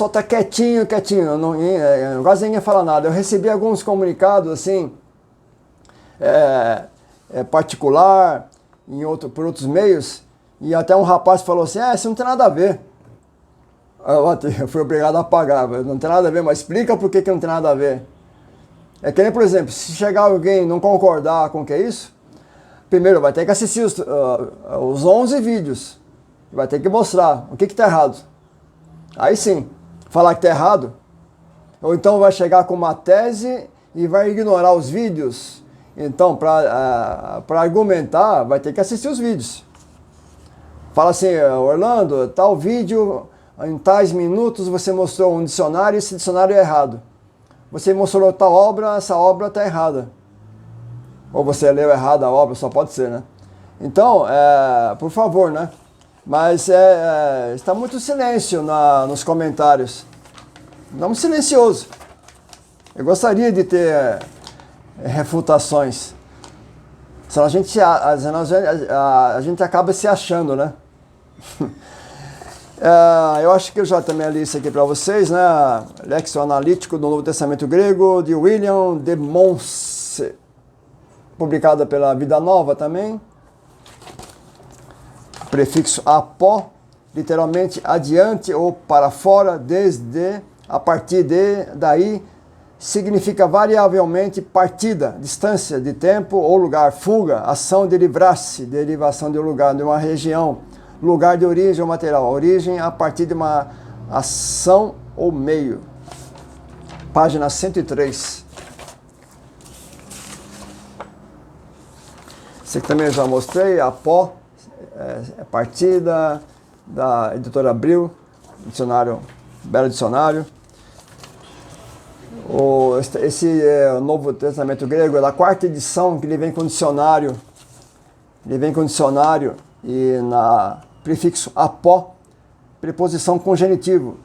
tá quietinho, quase ninguém fala nada. Eu recebi alguns comunicados assim, particular, por outros meios, e até um rapaz falou assim, isso não tem nada a ver. Eu fui obrigado a pagar, não tem nada a ver, mas explica por que não tem nada a ver. É que nem, por exemplo, se chegar alguém e não concordar com o que é isso, primeiro vai ter que assistir os 11 vídeos, vai ter que mostrar o que está errado. Aí sim, falar que está errado, ou então vai chegar com uma tese e vai ignorar os vídeos. Então, para argumentar, vai ter que assistir os vídeos. Fala assim, Orlando, tal vídeo, em tais minutos você mostrou um dicionário e esse dicionário é errado. Você mostrou tal obra, essa obra está errada. Ou você leu errado a obra, só pode ser, né? Então, por favor, né? Mas está muito silêncio nos comentários. Estamos silencioso. Eu gostaria de ter refutações. Senão a gente acaba se achando, né? Eu acho que eu já também li isso aqui para vocês, né? Lexo Analítico do Novo Testamento Grego, de William de Monce, publicada pela Vida Nova também. Prefixo apó, literalmente adiante ou para fora, desde, a partir de, daí, significa variavelmente partida, distância de tempo ou lugar, fuga, ação de livrar-se, derivação de um lugar, de uma região, lugar de origem ou material, origem a partir de uma ação ou meio. Página 103. Esse aqui também eu já mostrei, a pó, partida, da editora Abril, dicionário, belo dicionário. Esse Novo Testamento Grego é da 4ª edição, que ele vem com dicionário. Ele vem com dicionário e na prefixo apó, preposição com genitivo.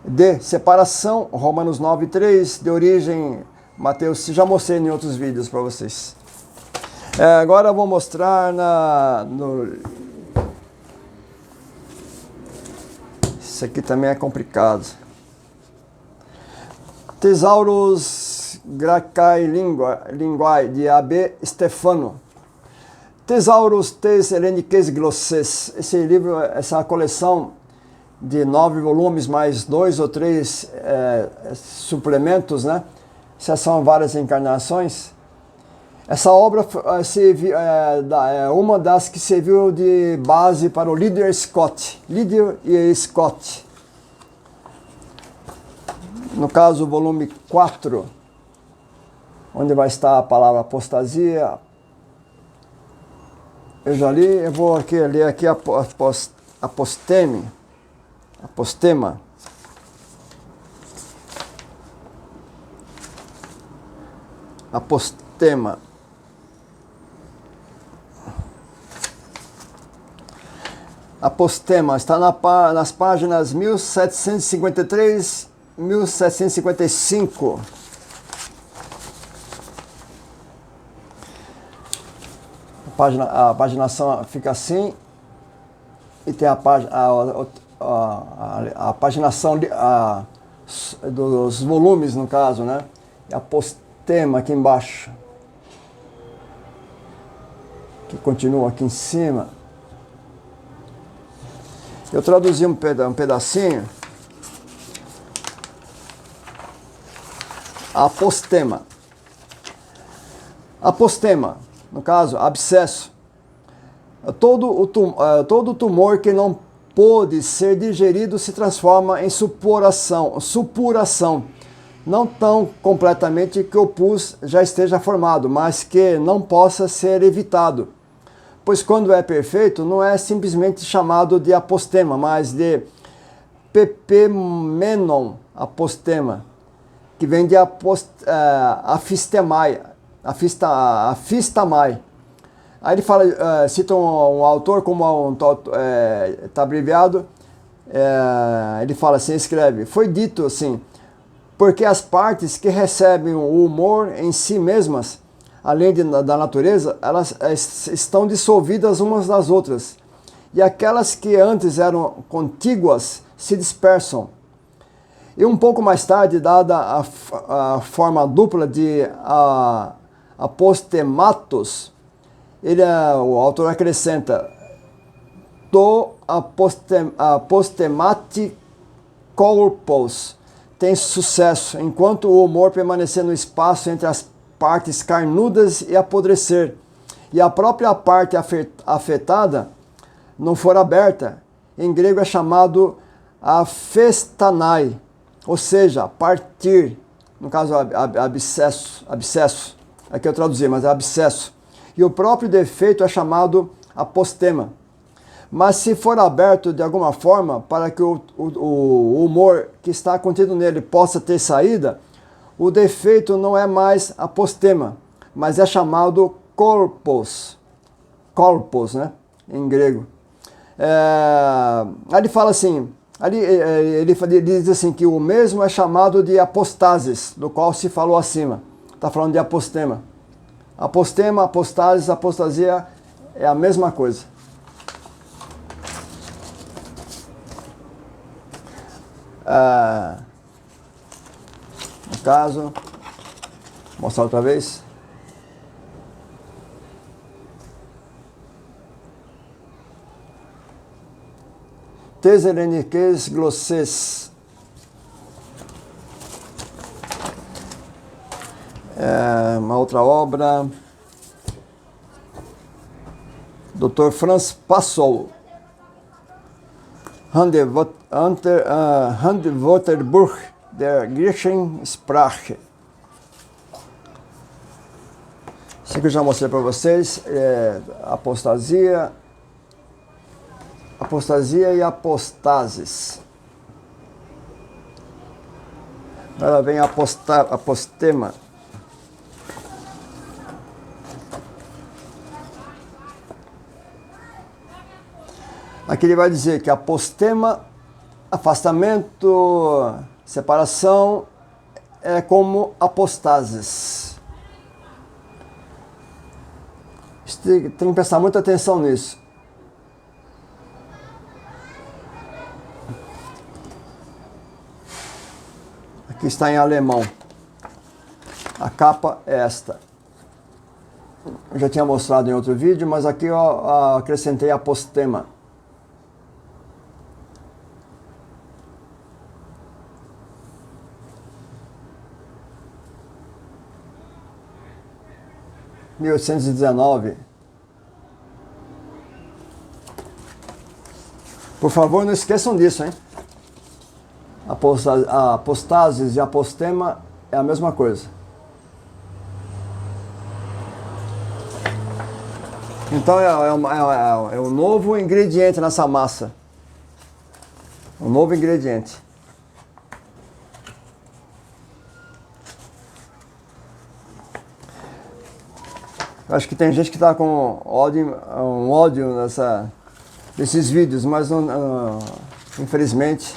De separação, Romanos 9:3, de origem, Mateus, já mostrei em outros vídeos para vocês. Agora eu vou mostrar Isso aqui também é complicado. Thesaurus Graecae Linguae, de A.B. Stefano. Thesaurus tes Hellenices Glosses. Esse livro, essa coleção de 9 volumes, mais 2 ou 3 suplementos, né? Essas são várias encarnações. Essa obra é uma das que serviu de base para o Lydia Scott. No caso, o volume 4, onde vai estar a palavra apostasia. Eu já li, eu vou ler aqui apostema. Apostema está nas páginas 1753, 1755. A paginação fica assim e tem a paginação dos volumes, no caso, né? E apostema aqui embaixo, que continua aqui em cima. Eu traduzi um pedacinho. Apostema. Apostema, no caso, abscesso. Todo tumor que não pôde ser digerido se transforma em supuração, não tão completamente que o pus já esteja formado, mas que não possa ser evitado. Pois quando é perfeito, não é simplesmente chamado de apostema, mas de pepemenon apostema, que vem de afistamai. Aí ele fala, cita um autor, como está abreviado, ele fala assim, escreve, foi dito assim, porque as partes que recebem o humor em si mesmas, além da natureza, elas estão dissolvidas umas das outras, e aquelas que antes eram contíguas se dispersam. E um pouco mais tarde, dada a forma dupla de apostematos, o autor acrescenta do apostemati corpus, tem sucesso, enquanto o humor permanecer no espaço entre as partes carnudas e apodrecer, e a própria parte afetada não for aberta. Em grego é chamado aphestanai, ou seja, partir, no caso abscesso, aqui eu traduzi, mas é abscesso. E o próprio defeito é chamado apostema. Mas se for aberto de alguma forma para que o humor que está contido nele possa ter saída, o defeito não é mais apostema, mas é chamado corpus, né, em grego. Aí ele fala assim, ele diz assim que o mesmo é chamado de apostases, do qual se falou acima. Está falando de apostema. Apostema, apostases, apostasia é a mesma coisa. No caso, vou mostrar outra vez. Tesereniques glosses. Uma outra obra. Dr. Franz Passol. Handwörterbuch der griechischen Sprache. Isso que eu já mostrei para vocês, apostasia e apostases. Agora vem apostema. Aqui ele vai dizer que apostema, afastamento, separação, é como apostases. Tem que prestar muita atenção nisso. Aqui está em alemão. A capa é esta. Eu já tinha mostrado em outro vídeo, mas aqui eu acrescentei apostema. Em 1819. Por favor, não esqueçam disso, hein? Apostases e apostema é a mesma coisa. Então é um novo ingrediente nessa massa. Um novo ingrediente. Acho que tem gente que está com ódio desses vídeos, mas infelizmente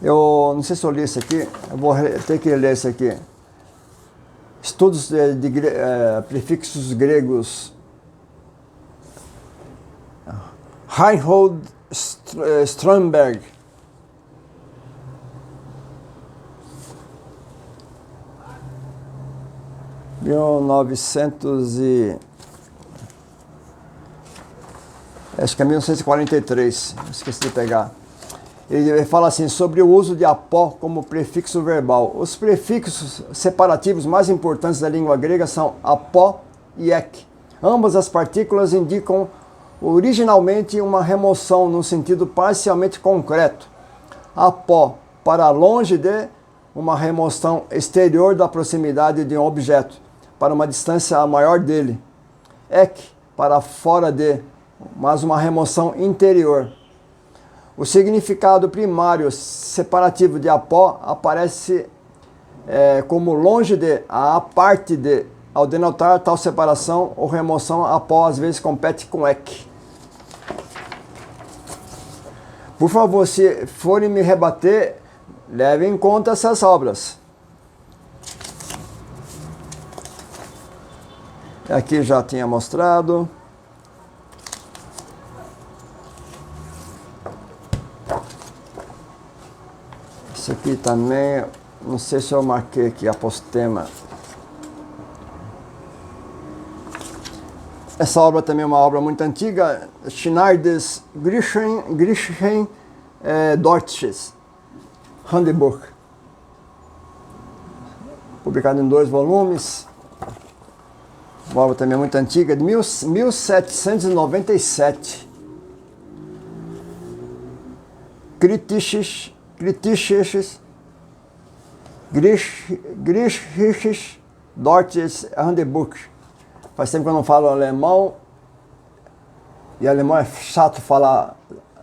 eu não sei se eu li isso aqui, eu vou ter que ler isso aqui. Estudos de prefixos gregos. Reinhold Stromberg. Acho que é 1943, esqueci de pegar. Ele fala assim, sobre o uso de apó como prefixo verbal. Os prefixos separativos mais importantes da língua grega são apó e ek. Ambas as partículas indicam originalmente uma remoção no sentido parcialmente concreto. Apó, para longe de, uma remoção exterior da proximidade de um objeto, para uma distância maior dele. Ek, para fora de, mas uma remoção interior. O significado primário separativo de apó aparece como longe de, a parte de. Ao denotar tal separação ou remoção, apó às vezes compete com ek. Por favor, se forem me rebater, levem em conta essas obras. Aqui já tinha mostrado. Isso aqui também, não sei se eu marquei aqui, apostema. Essa obra também é uma obra muito antiga, Schneider's Griechen Deutsches Handbuch, publicado em 2 volumes. Uma obra também muito antiga, de 1797. Griechisches Deutsches Handbuch. Faz tempo que eu não falo alemão, e alemão é chato falar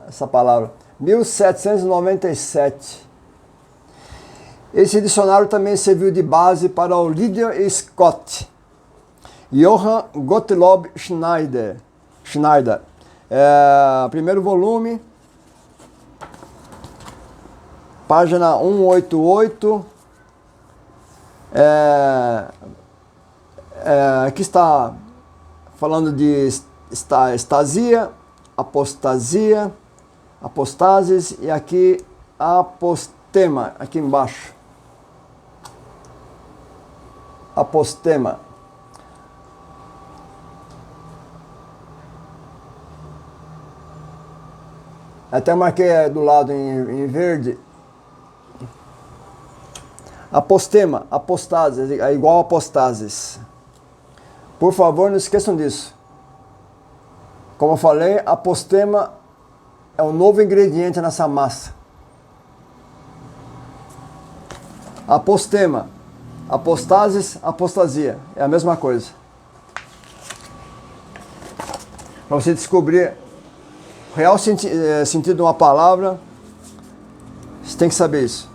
essa palavra. 1797. Esse dicionário também serviu de base para o Lydia Scott. Johann Gottlob Schneider. Primeiro volume, página 188. Aqui está falando de estasia, apostasia, apostases, e aqui apostema, aqui embaixo. Apostema. Até marquei do lado em verde. Apostema, apostases, é igual a apostases. Por favor, não esqueçam disso. Como eu falei, apostema é um novo ingrediente nessa massa. Apostema, apostases, apostasia. É a mesma coisa. Para você descobrir o real sentido de uma palavra, você tem que saber isso.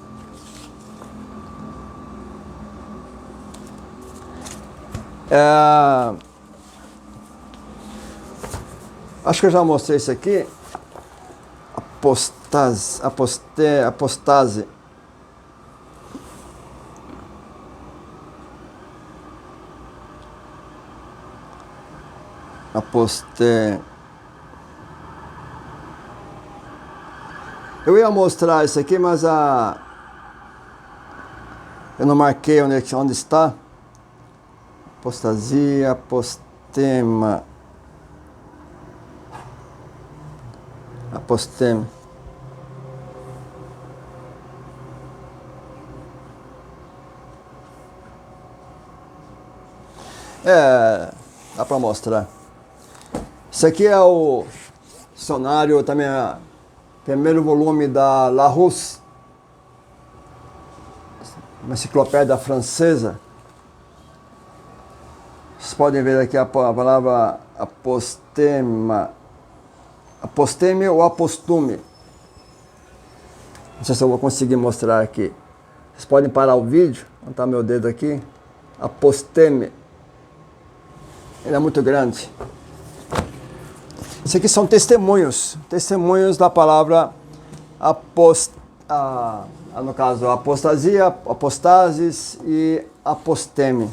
Acho que eu já mostrei isso aqui. Apostase. Eu ia mostrar isso aqui, mas eu não marquei onde está. Apostasia, apostema. Apostema. Dá para mostrar. Isso aqui é o dicionário, também primeiro volume da Larousse, uma enciclopédia francesa. Vocês podem ver aqui a palavra apostema. Aposteme ou apostume. Não sei se eu vou conseguir mostrar aqui. Vocês podem parar o vídeo. Onde está meu dedo aqui? Aposteme. Ele é muito grande. Isso aqui são testemunhos. Testemunhos da palavra no caso, apostasia, apostases e aposteme.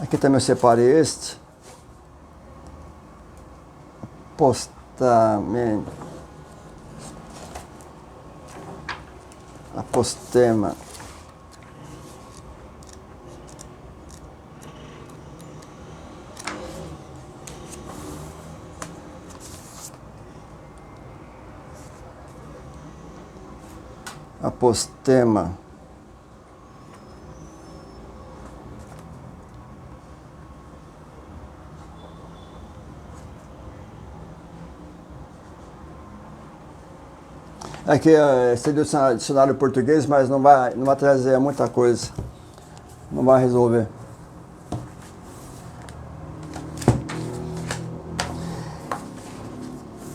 Aqui também eu separei este. Apostame. Apostema. Apostema. Aqui esse é o dicionário português, mas não vai trazer muita coisa. Não vai resolver.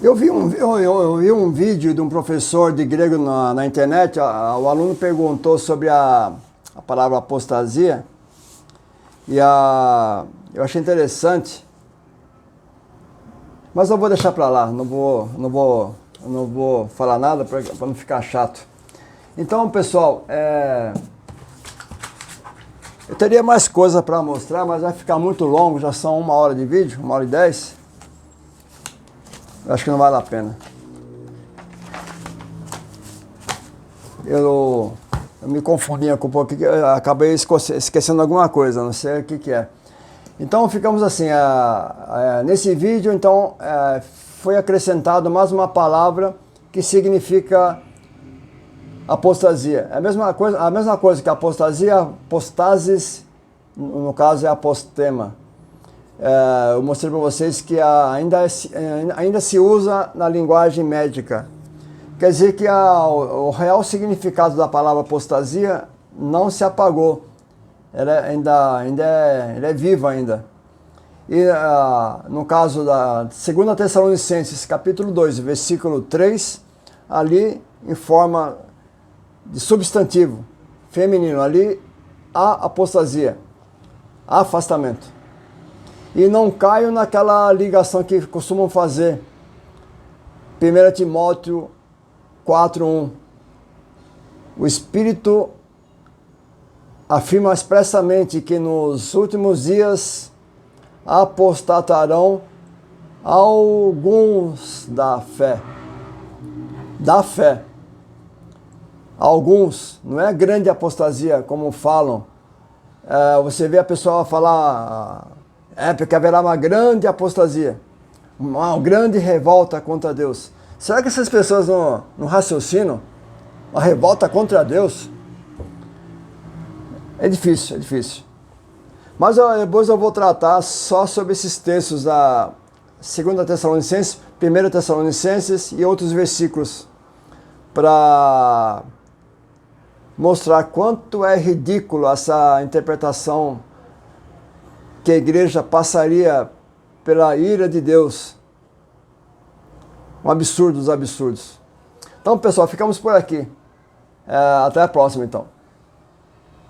Eu vi um vídeo de um professor de grego na internet. O aluno perguntou sobre a palavra apostasia. E eu achei interessante. Mas eu vou deixar para lá. Não vou falar nada para não ficar chato. Então, pessoal, eu teria mais coisa para mostrar, mas vai ficar muito longo. Já são 1 hora de vídeo, 1h10. Eu acho que não vale a pena. eu me confundi um pouco, eu acabei esquecendo alguma coisa, não sei o que é. Então ficamos assim, nesse vídeo então foi acrescentado mais uma palavra que significa apostasia. É a mesma coisa que apostasia, apostasis, no caso é apostema. Eu mostrei para vocês que ainda se usa na linguagem médica. Quer dizer que o real significado da palavra apostasia não se apagou. Ela ainda é viva ainda. E no caso da 2 Tessalonicenses, capítulo 2, versículo 3, ali em forma de substantivo feminino, ali há apostasia, há afastamento. E não caio naquela ligação que costumam fazer. 1 Timóteo 4:1. O Espírito afirma expressamente que nos últimos dias apostatarão alguns da fé. Da fé. Alguns, não é grande apostasia, como falam. Você vê a pessoa falar, porque haverá uma grande apostasia, uma grande revolta contra Deus. Será que essas pessoas não raciocinam? Uma revolta contra Deus? É difícil, é difícil. Mas depois eu vou tratar só sobre esses textos da 2 Tessalonicenses, 1 Tessalonicenses e outros versículos, para mostrar quanto é ridículo essa interpretação que a igreja passaria pela ira de Deus. Um absurdo dos absurdos. Então, pessoal, ficamos por aqui. Até a próxima, então.